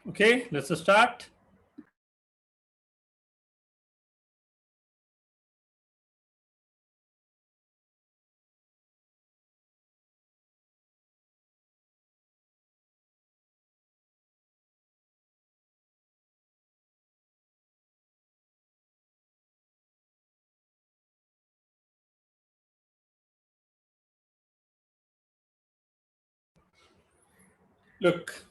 Okay, let's start. Look,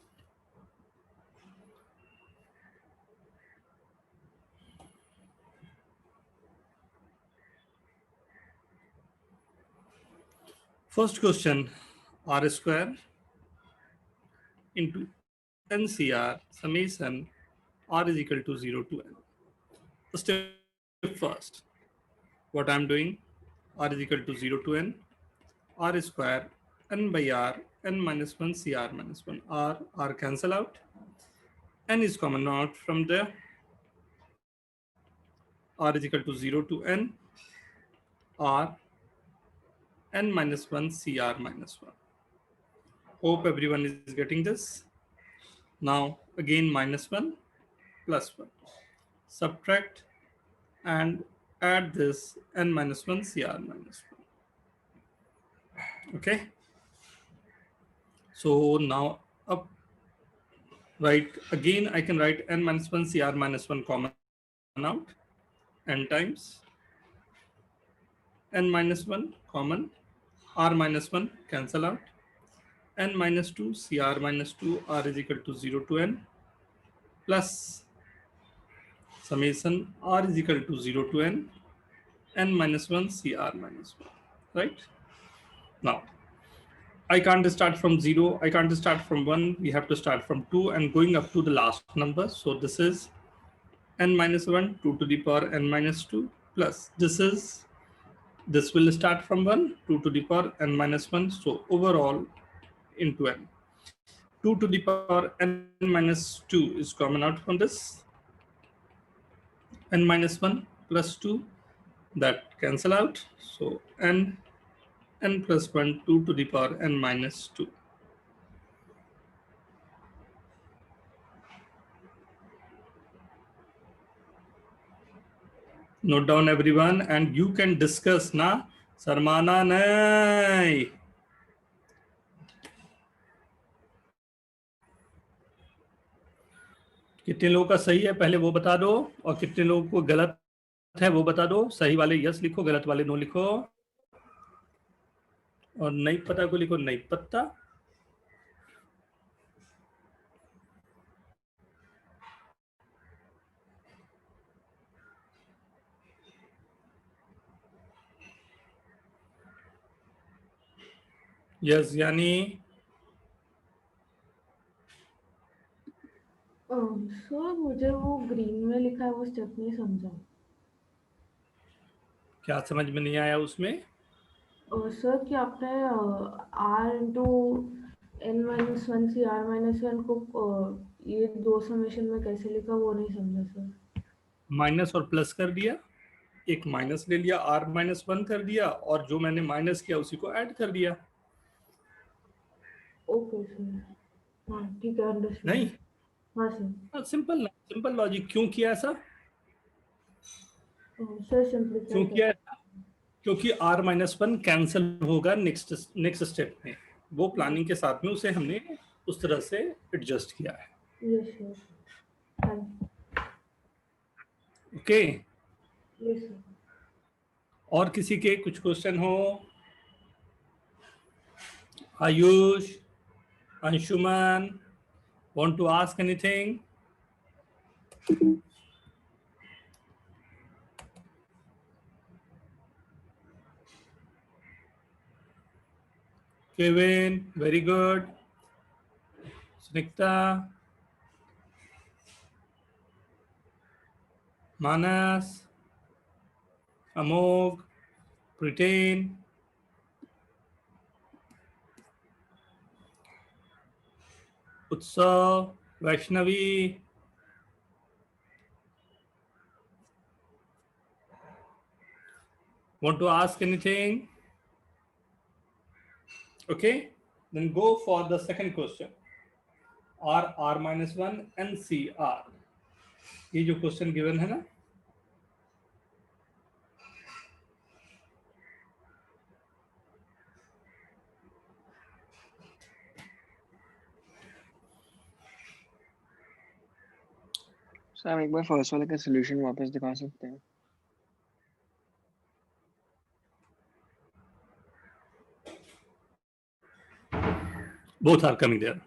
first question, r square into NCR summation r is equal to 0 to n. Step first, what I'm doing, r is equal to 0 to n, r square n by r, n minus 1 cr minus 1, r cancel out, n is common out from there, r is equal to 0 to n, r n minus 1 cr minus 1. Hope everyone is getting this. Now again minus 1 plus 1. Subtract and add this n minus 1 cr minus 1. Okay. So now up, right, again I can write n minus 1 cr minus 1 common out, n times n minus 1 common, r minus 1 cancel out, n minus 2 cr minus 2 r is equal to 0 to n plus summation r is equal to 0 to n minus 1 cr minus 1, right? Now I can't start from 0, I can't start from 1, we have to start from 2 and going up to the last number. So this is n minus 1, 2 to the power n minus 2 plus this will start from 1, 2 to the power n minus 1. So overall into n. 2 to the power n minus 2 is common out from this. N minus 1 plus 2, that cancel out. So n plus 1, 2 to the power n minus 2. Note down everyone and you can discuss na, शर्माना नहीं. कितने लोगों का सही है पहले वो बता दो और कितने लोगों को गलत है वो बता दो. सही वाले यस लिखो, गलत वाले नो लिखो और नहीं पता को लिखो नहीं पता. यस यानी सर मुझे वो ग्रीन में लिखा है वो स्टेप नहीं समझा. क्या समझ में नहीं आया उसमें? सर कि आपने r इंटू n माइनस 1 सी r माइनस 1 को ये दो समेशन में कैसे लिखा वो नहीं समझा सर. माइनस और प्लस कर दिया, एक माइनस ले लिया, r माइनस 1 कर दिया और जो मैंने माइनस किया उसी को ऐड कर दिया. ओके सर, हाँ ठीक है, अंडरस्टूड. नहीं, हाँ सर. Simple logic. क्यों किया ऐसा? सर सिंपलीफाई क्यों किया ऐसा? क्योंकि r माइनस 1 कैंसिल होगा नेक्स्ट स्टेप में. वो प्लानिंग के साथ में उसे हमने उस तरह से एडजस्ट किया है. Yes sir. Okay. Yes sir. और किसी के कुछ क्वेश्चन हो? Ayush, Anshuman, want to ask anything? Kevin, very good. Snikta, Manas, Amog, Pritain, Utsav, Vaishnavi. Want to ask anything? Okay, then go for the second question. R minus 1 and CR. ये जो question given है ना, sir हम एक बार first वाले का solution वापस दिखा सकते हैं? both are coming there.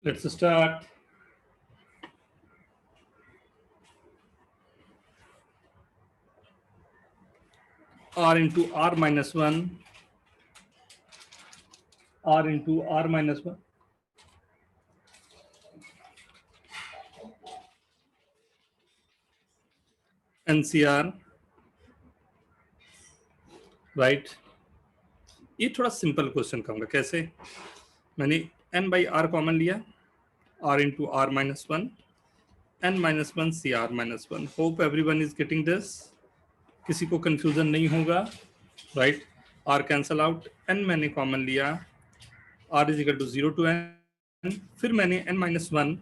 Let's start. R into R minus 1. R into R minus 1. NCR. Right, ये थोड़ा सिंपल क्वेश्चन कहूँगा। कैसे? मैंने n बाई आर कॉमन लिया, r into r minus one, n minus one C r minus one. Hope everyone is getting this, किसी को confusion नहीं होगा। Right, r cancel out, n मैंने कॉमन लिया, r is equal to 0 to n, फिर मैंने n minus one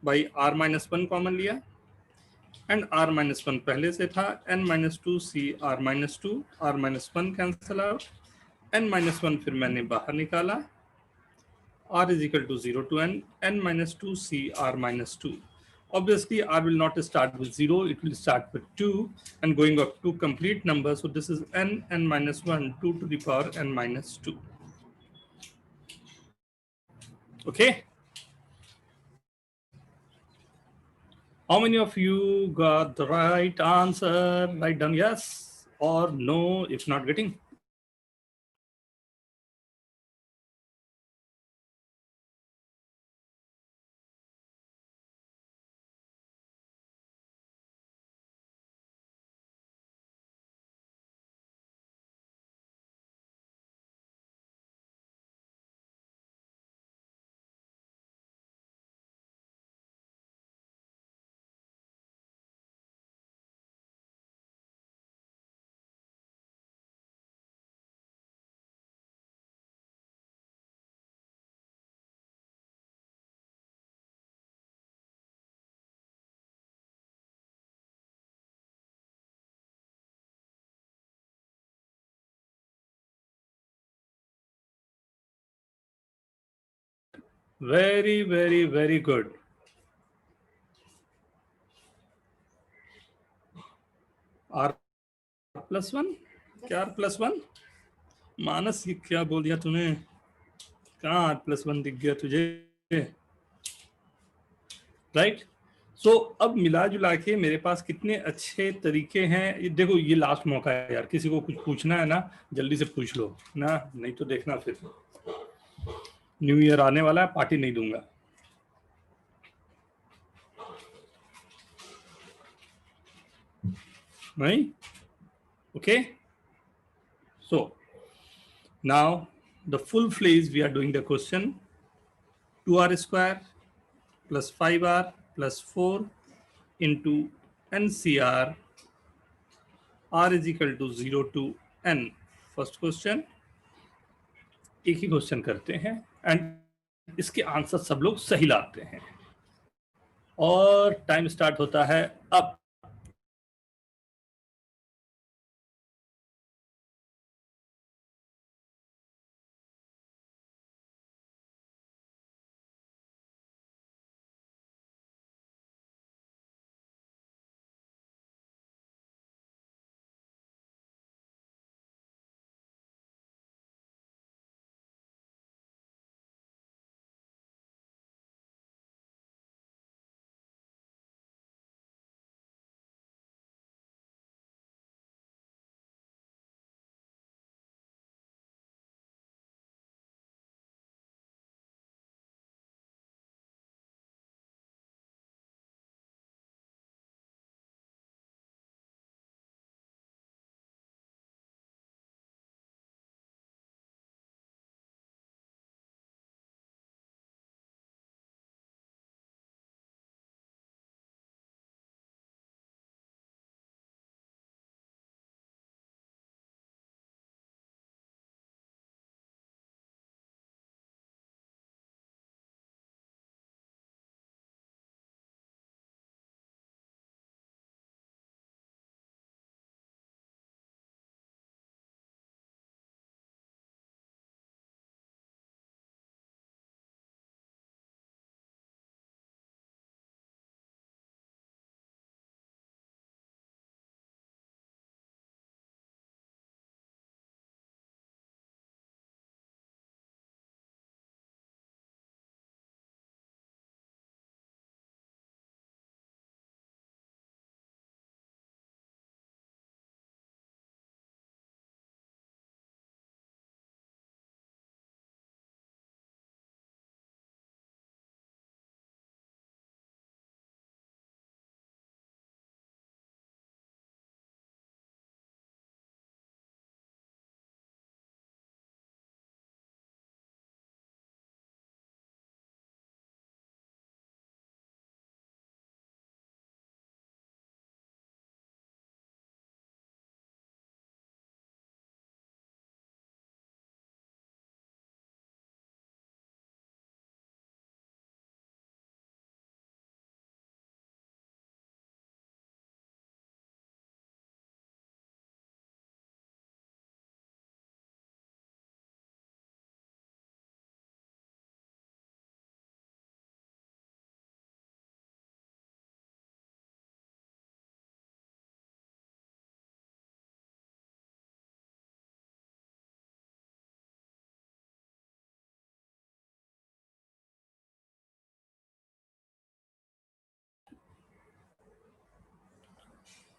by r minus one common लिया, and r minus one पहले से था, n minus two C r minus two, r minus one cancel out, n minus one फिर मैंने बाहर निकाला, r is equal to 0 to n minus 2 c r minus 2. Obviously, r will not start with 0, it will start with 2 and going up to complete number. So this is n minus 1, 2 to the power n minus 2. Okay. How many of you got the right answer? Write down yes or no if not getting. Very, very, very good. R plus 1? क्या R plus 1? मानस, ये क्या बोल दिया तूने? कहाँ R plus 1 दिख गया तुझे? राइट, सो अब मिला जुला के मेरे पास कितने अच्छे तरीके हैं। ये देखो, ये लास्ट मौका है यार, किसी को कुछ पूछना है ना जल्दी से पूछ लो ना, नहीं तो देखना फिर न्यू ईयर आने वाला है, पार्टी नहीं दूंगा। नहीं? Okay, so now the full fledge we are doing the question. 2r square plus 5r plus 4 into NCR, r is equal to 0 to n. First question, एक ही क्वेश्चन करते हैं एंड इसके आंसर सब लोग सही लाते हैं और टाइम स्टार्ट होता है अब।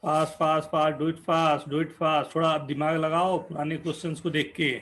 Fast fast fast, do it fast, थोड़ा आप दिमाग लगाओ पुराने क्वेश्चंस को देख के।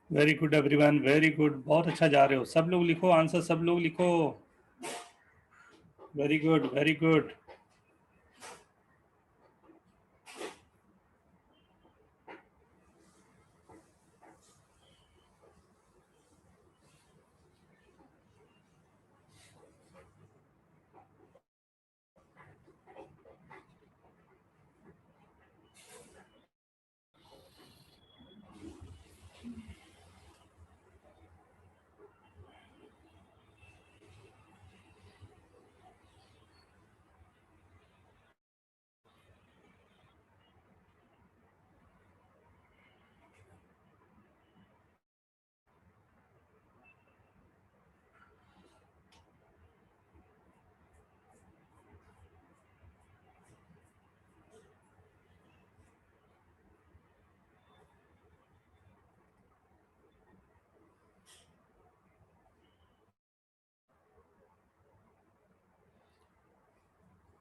Very good everyone, very good, बहुत अच्छा जा रहे हो। सब लोग लिखो आंसर, सब लोग लिखो। Very good, very good.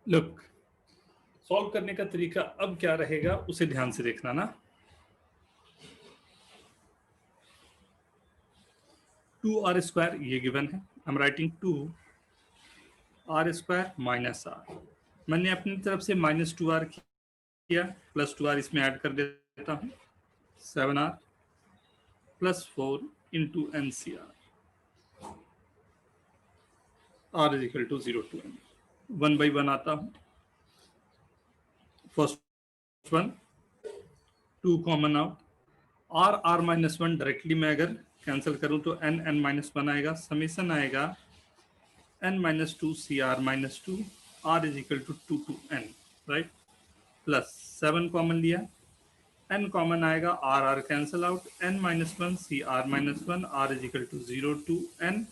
Look, solve करने का तरीका अब क्या रहेगा उसे ध्यान से देखना ना। 2r² ये गिवन है। I am writing 2r² minus r। मैंने अपनी तरफ से -2r किया, +2r इसमें ऐड कर देता हूँ, 7r + 4 into NCR, r = 0 to n। 1 by 1 आता हूँ। First one 2 common out, r -1 directly मैं अगर कैंसिल करूं तो n -1 आएगा, समेसन आएगा n-2 CR -2 r = 2 to n, right. Plus 7 common लिया, n कॉमन आएगा, r cancel out, n-1 CR -1 r = 0 to n,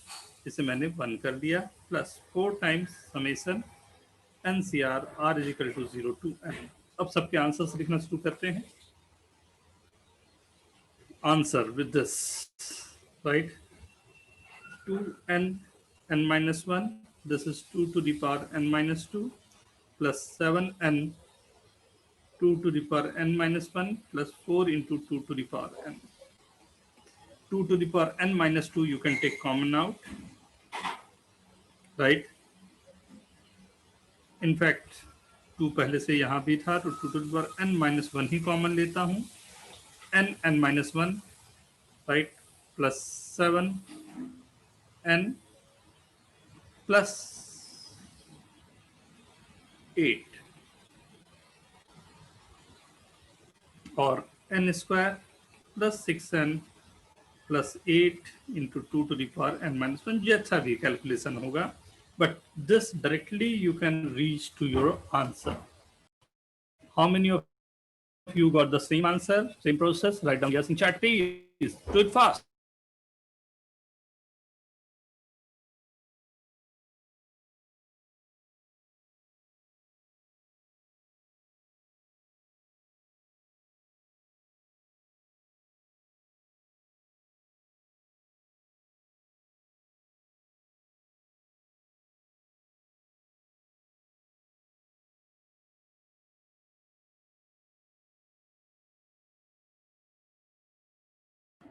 इसे मैंने 1 कर दिया, plus 4 times summation NCR r = 0 to n। अब सबके आंसर्स लिखना शुरू करते हैं. Answer with this, right? 2n n minus 1. This is 2 to the power n minus 2 plus 7n 2 to the power n minus 1 plus 4 into 2 to the power n. 2 to the power n minus 2 you can take common out, right? In fact 2 पहले से यहाँ भी था तो 2 to the power n minus 1 he common लेता हूँ. n minus 1, right? Plus 7n plus 8 और n square plus 6n plus 8 into 2 to the power n minus 1. जैसा भी कैलकुलेशन होगा, but this directly you can reach to your answer. How many of you got the same answer, same process? Write down yes in chat, please. Do it fast.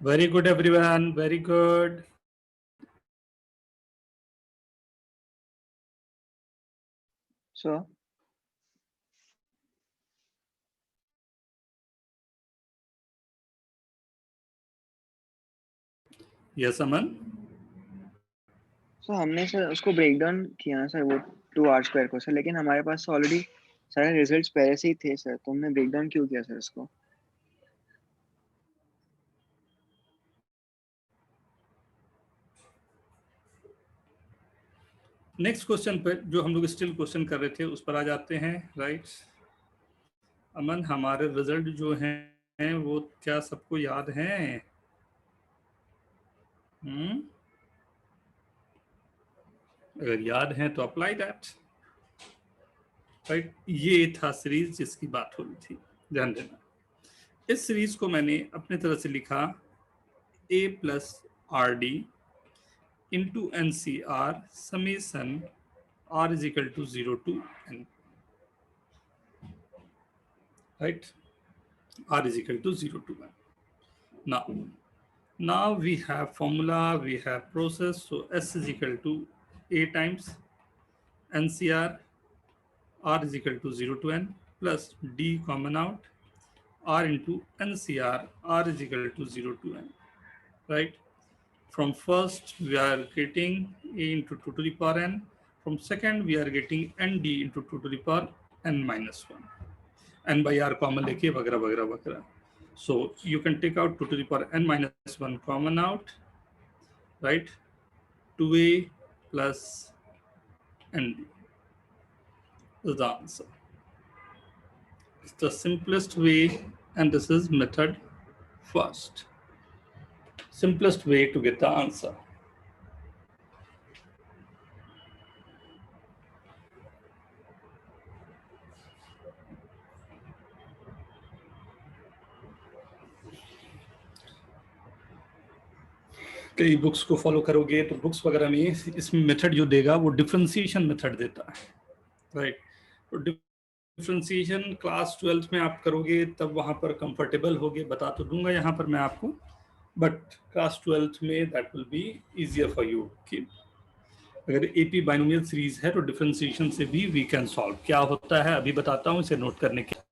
Very good, everyone. Very good. Sir, Yes, Aman. Sir हमने sir उसको break down किया ना sir वो 2r² को sir, लेकिन हमारे पास already सारे results पहले से ही थे सर, तो हमने ब्रेक डाउन क्यों किया सर इसको? नेक्स्ट क्वेश्चन पर जो हम लोग स्टिल क्वेश्चन कर रहे थे उस पर आ जाते हैं, राइट? अमन, हमारे रिजल्ट जो हैं वो क्या सबको याद हैं? अगर याद है तो अप्लाई दैट, राइट? ये था सीरीज जिसकी बात हो रही थी, ध्यान देना. इस सीरीज को मैंने अपने तरह से लिखा a plus rd into ncr summation r is equal to 0 to n, right? R is equal to 0 to 1. Now we have formula, we have process, so S is equal to A times NCR, R is equal to 0 to N, plus D common out, R into NCR, R is equal to 0 to N, right? From first we are getting A into 2 to the power N, from second we are getting ND into 2 to the power N minus 1, N by R common लेके वगैरह वगैरह वगैरह. So you can take out 2 to the power n minus 1 common out, right? 2a plus nd is the answer. It's the simplest way, and this is method first. Simplest way to get the answer. कई books को follow करोगे तो books वगैरह में इसमें method जो देगा वो डिफरेंशिएशन मेथड देता है, राइट? तो डिफरेंशिएशन क्लास 12th में आप करोगे तब वहाँ पर कंफर्टेबल होगे, बता तो दूंगा यहाँ पर मैं आपको, बट क्लास 12th में that will be easier for you. कि अगर एपी बाइनोमियल सीरीज है तो डिफरेंशिएशन से भी वी कैन सॉल्व. क्या होता है अभी बताता हूँ, इसे नोट करने के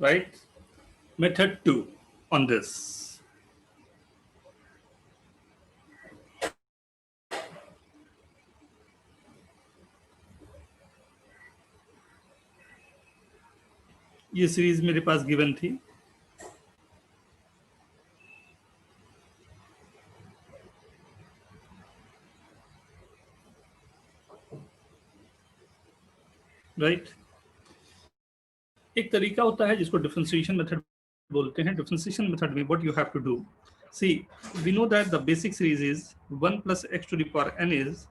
right? Method 2 on this. ये सीरीज मेरे पास गिवन थी, राइट? एक तरीका होता है जिसको डिफरेंशिएशन मेथड बोलते हैं. डिफरेंशिएशन मेथड में what you have to do, see, we know that the basic series is 1 plus x to the power n is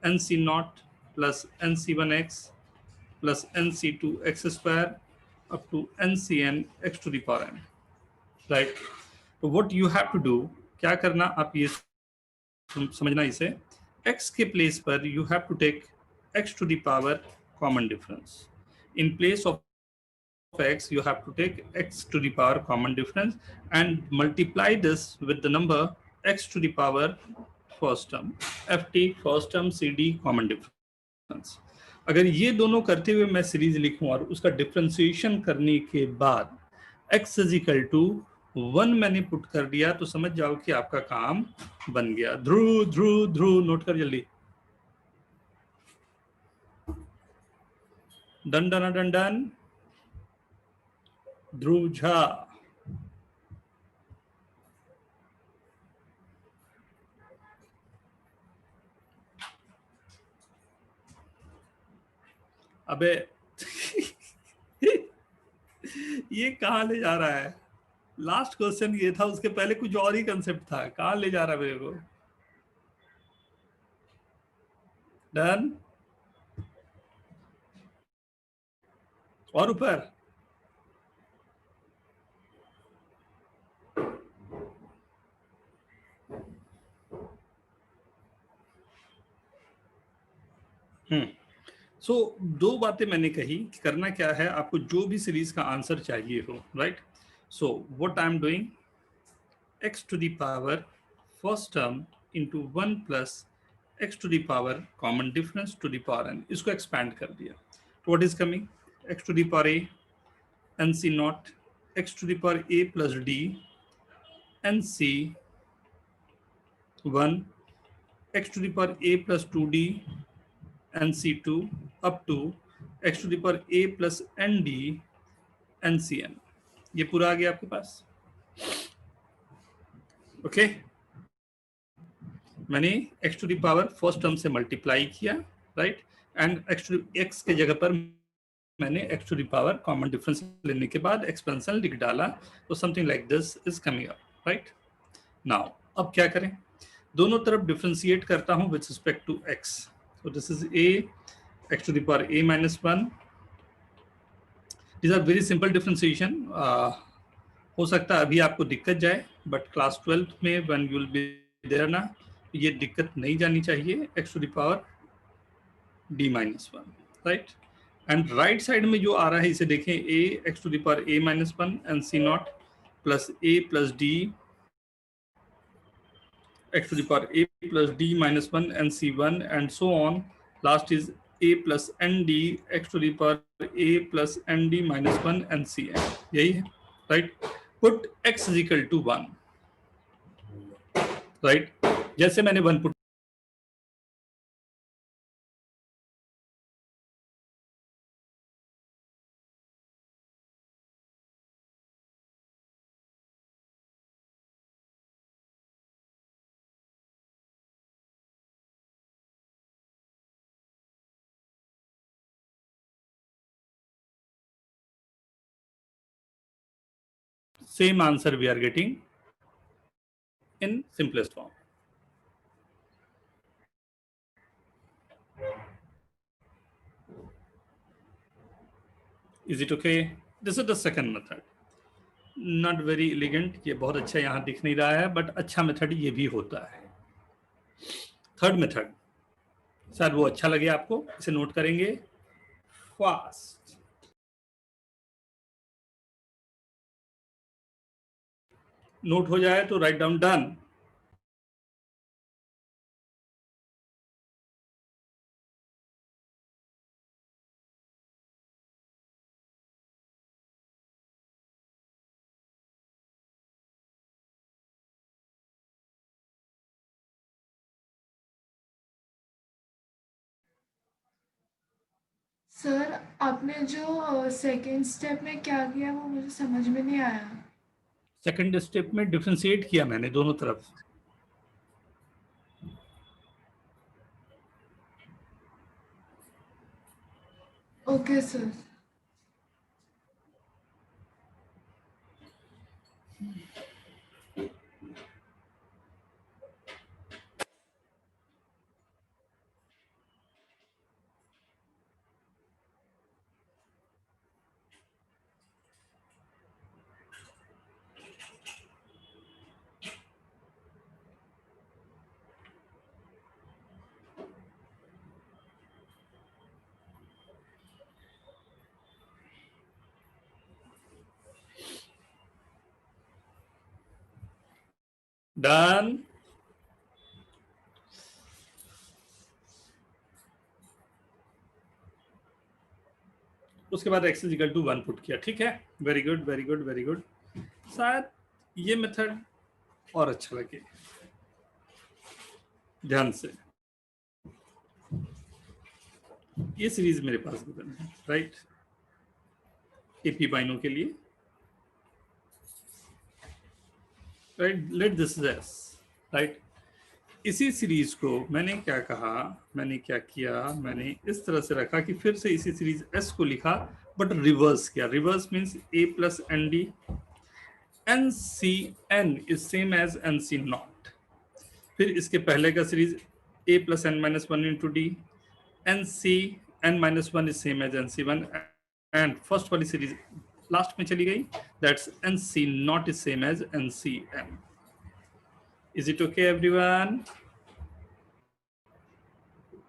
nc naught plus nc1x plus nc2x square up to ncn x to the power n, right? तो what you have to do, क्या करना, आप ये समझना इसे, x के place पर you have to take x to the power common difference. In place of x, you have to take x to the power common difference and multiply this with the number x to the power first term, ft first term cd common difference. अगर ये दोनों करते हुए मैं series लिखूं और उसका differentiation करने के बाद x इज इक्वल टू 1 मैंने पुट कर दिया, तो समझ जाओ कि आपका काम बन गया. ध्रुव ध्रुव ध्रुव नोट कर जल्दी. Done done done done. Dhruv Jha. अबे ये कहाँ ले जा रहा है? लास्ट क्वेश्चन ये था, उसके पहले कुछ और ही कंसेप्ट था. कहाँ ले जा रहा है मेरे को? डन. और ऊपर. सो दो बातें मैंने कही कि करना क्या है, आपको जो भी सीरीज का आंसर चाहिए हो, right? So what I am doing, x to the power first term into 1 plus x to the power common difference to the power n, इसको expand कर दिया. तो what is coming? x to the power a nc naught x to the power a plus d nc 1 x to the power a plus 2d nc2 up to x to the power a plus nd ncn. ये पूरा आ गया आपके पास. Okay मैंने x to the power first term से multiply किया, right? And x के जगह पर मैंने x to the power common difference लेने के बाद एक्सपेंशन लिख डाला. तो something like this is coming up, right? Now अब क्या करें, दोनों तरफ डिफरेंशिएट करता हूं with respect to x. So this is a x to the power a minus 1. These are very simple differentiation. हो सकता है अभी आपको दिक्कत जाए, बट क्लास 12th में when you will be there ना, ये दिक्कत नहीं जानी चाहिए. x to the power d minus 1, right? And right side में जो आ रहा है इसे देखें, a x to the power a minus 1 and c naught plus a plus d x to the power a plus d minus 1 and c1 and so on. Last is a plus nd x to the power a plus nd minus 1 and cn. यही है, right? Put x is equal to 1, right? जैसे मैंने 1 put same answer we are getting in simplest form. Is it okay? This is the second method. Not very elegant, ये बहुत अच्छा यहाँ दिख नहीं रहा है, बट अच्छा मेथड ये भी होता है. थर्ड मेथड, शायद वो अच्छा लगे आपको, इसे नोट करेंगे. फास्ट नोट हो जाए तो राइट डाउन डन. सर आपने जो सेकंड स्टेप में क्या किया वो मुझे समझ में नहीं आया। सेकंड स्टेप में डिफरेंशिएट किया मैंने दोनों तरफ। Okay sir. डन। उसके बाद x इक्वल टू 1 पुट किया। ठीक है, very good very good very good. शायद ये मेथड और अच्छा लगे, ध्यान से। ये सीरीज मेरे पास गिवन है, राइट, एपी बाइनो के लिए, right, let this is S, right. इसी सीरीज को मैंने क्या कहा, मैंने क्या किया, मैंने इस तरह से रखा कि फिर से इसी सीरीज एस को लिखा बट रिवर्स किया। Reverse means a plus n d, n C n is same as n C naught. फिर इसके पहले का series a plus n minus one into d, n C n minus one is same as n C one, and first वाली series last में चली गई, that's n C naught is same as n C n. Is it okay everyone?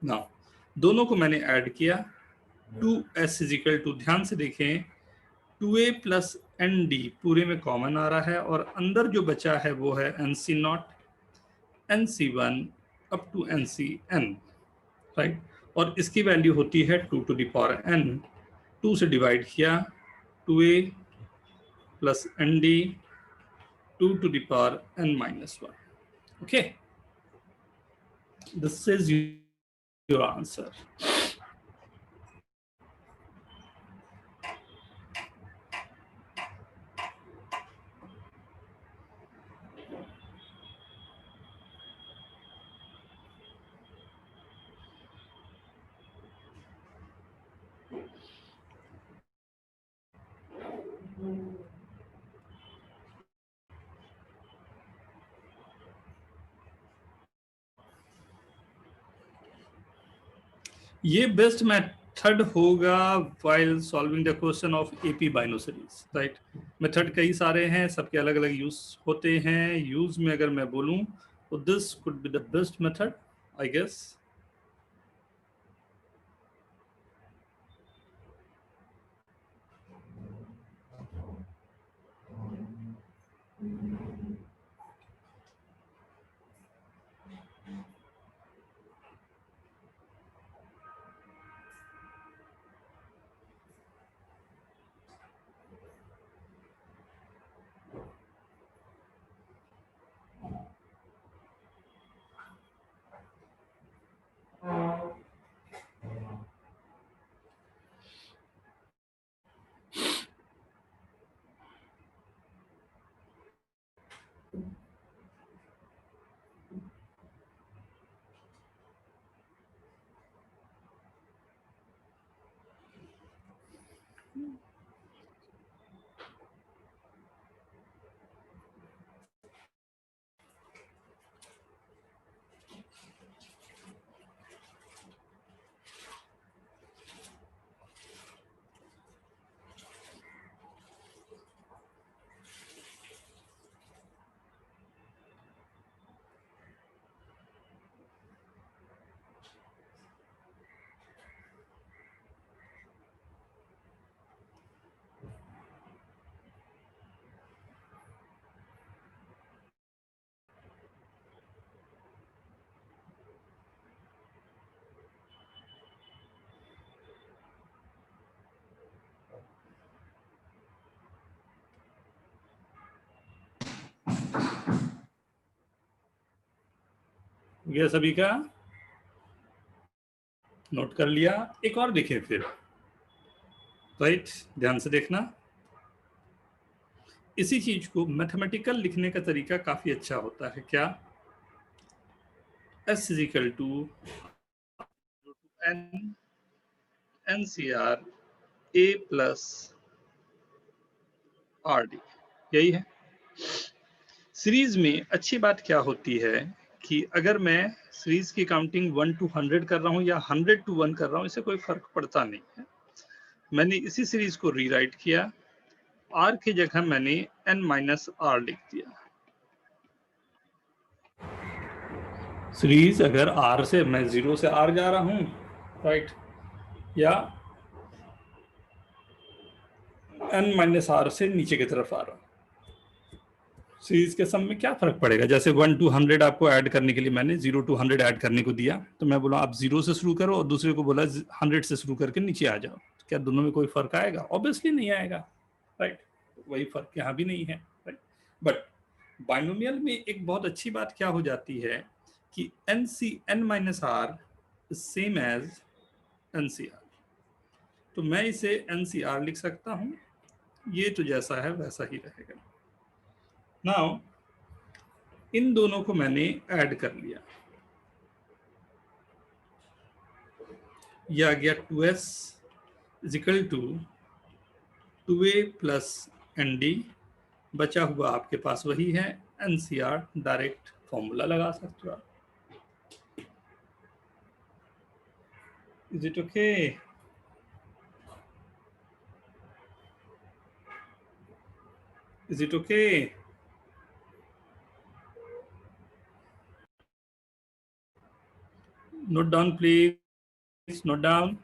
Now, दोनों को मैंने add किया, 2s is equal to, ध्यान से देखें, 2a प्लस एन डी पूरे में कॉमन आ रहा है और अंदर जो बचा है वो है N C naught, N C one up to N C N, right. और इसकी वैल्यू होती है 2 टू द पावर n। 2 से डिवाइड किया, 2a plus n d 2 to the power n minus 1। Okay, this is your answer. ये best method होगा while solving the question of AP बाइनो series, right. Method कई सारे हैं, सबके अलग अलग यूज होते हैं। यूज में अगर मैं बोलूं तो this could be the best method, I guess. ये सभी का नोट कर लिया। एक और देखें फिर, राइट, ध्यान से देखना। इसी चीज को मैथमेटिकल लिखने का तरीका काफी अच्छा होता है। क्या? S is equal to N NCR A plus RD, यही है। सीरीज में अच्छी बात क्या होती है कि अगर मैं सीरीज की काउंटिंग 1 to 100 कर रहा हूं या 100 to 1 कर रहा हूं, इससे कोई फर्क पड़ता नहीं है। मैंने इसी सीरीज को रीराइट किया, R की जगह मैंने N-R लिख दिया। सीरीज अगर R से, मैं 0 से R जा रहा हूं, राइट, या N-R से नीचे की तरफ आ रहा हूं, सीरीज के सम में क्या फर्क पड़ेगा? जैसे 1 to 100 आपको ऐड करने के लिए मैंने 0 to 100 ऐड करने को दिया, तो मैं बोला आप 0 से शुरू करो, और दूसरे को बोला 100 से शुरू करके नीचे आ जाओ। क्या दोनों में कोई फर्क आएगा? ऑब्वियसली नहीं आएगा, राइट। वही फर्क यहाँ भी नहीं है, राइट। बट बाइनोमियल में एक बहुत अच्छी बात क्या हो जाती है कि N-R is same as NCR, तो मैं इसे NCR लिख सकता हूं। ये तो जैसा है वैसा ही रहेगा। नाउ इन दोनों को मैंने ऐड कर लिया, यह आ गया 2S is equal to 2A plus ND। बचा हुआ आपके पास वही है, NCR, डायरेक्ट फॉर्मूला लगा सकते हो आप। Is it okay? Is it okay? Note down please, note down.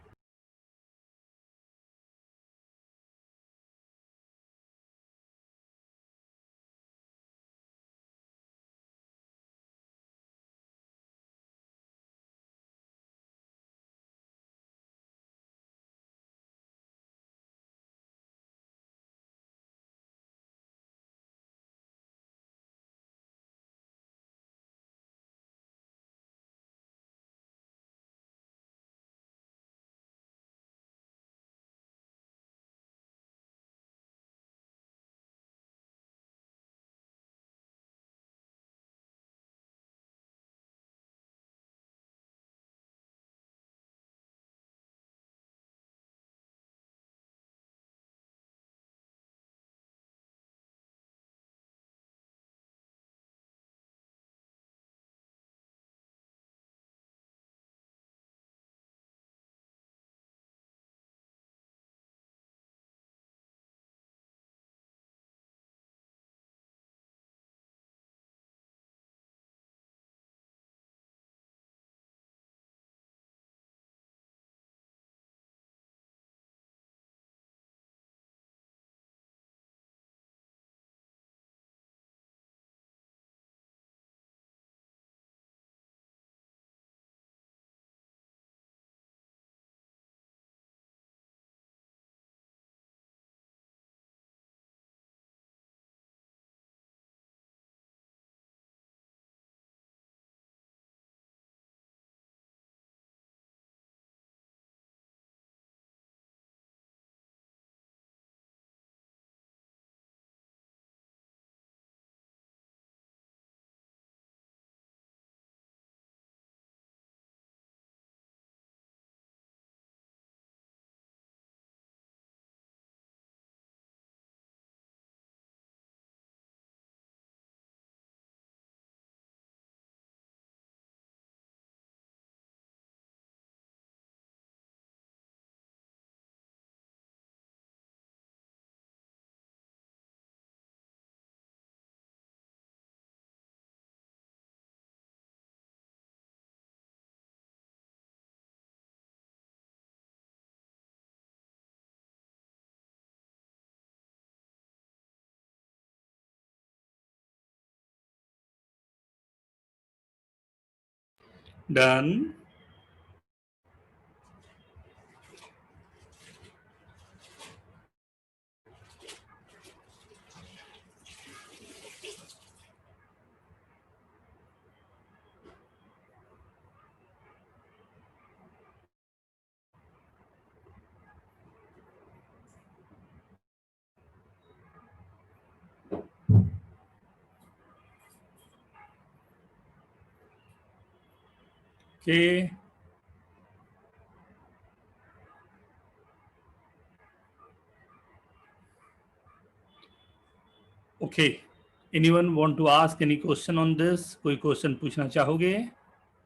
Done. Okay. Okay. Anyone want to ask any question on this? कोई क्वेश्चन पूछना चाहोगे?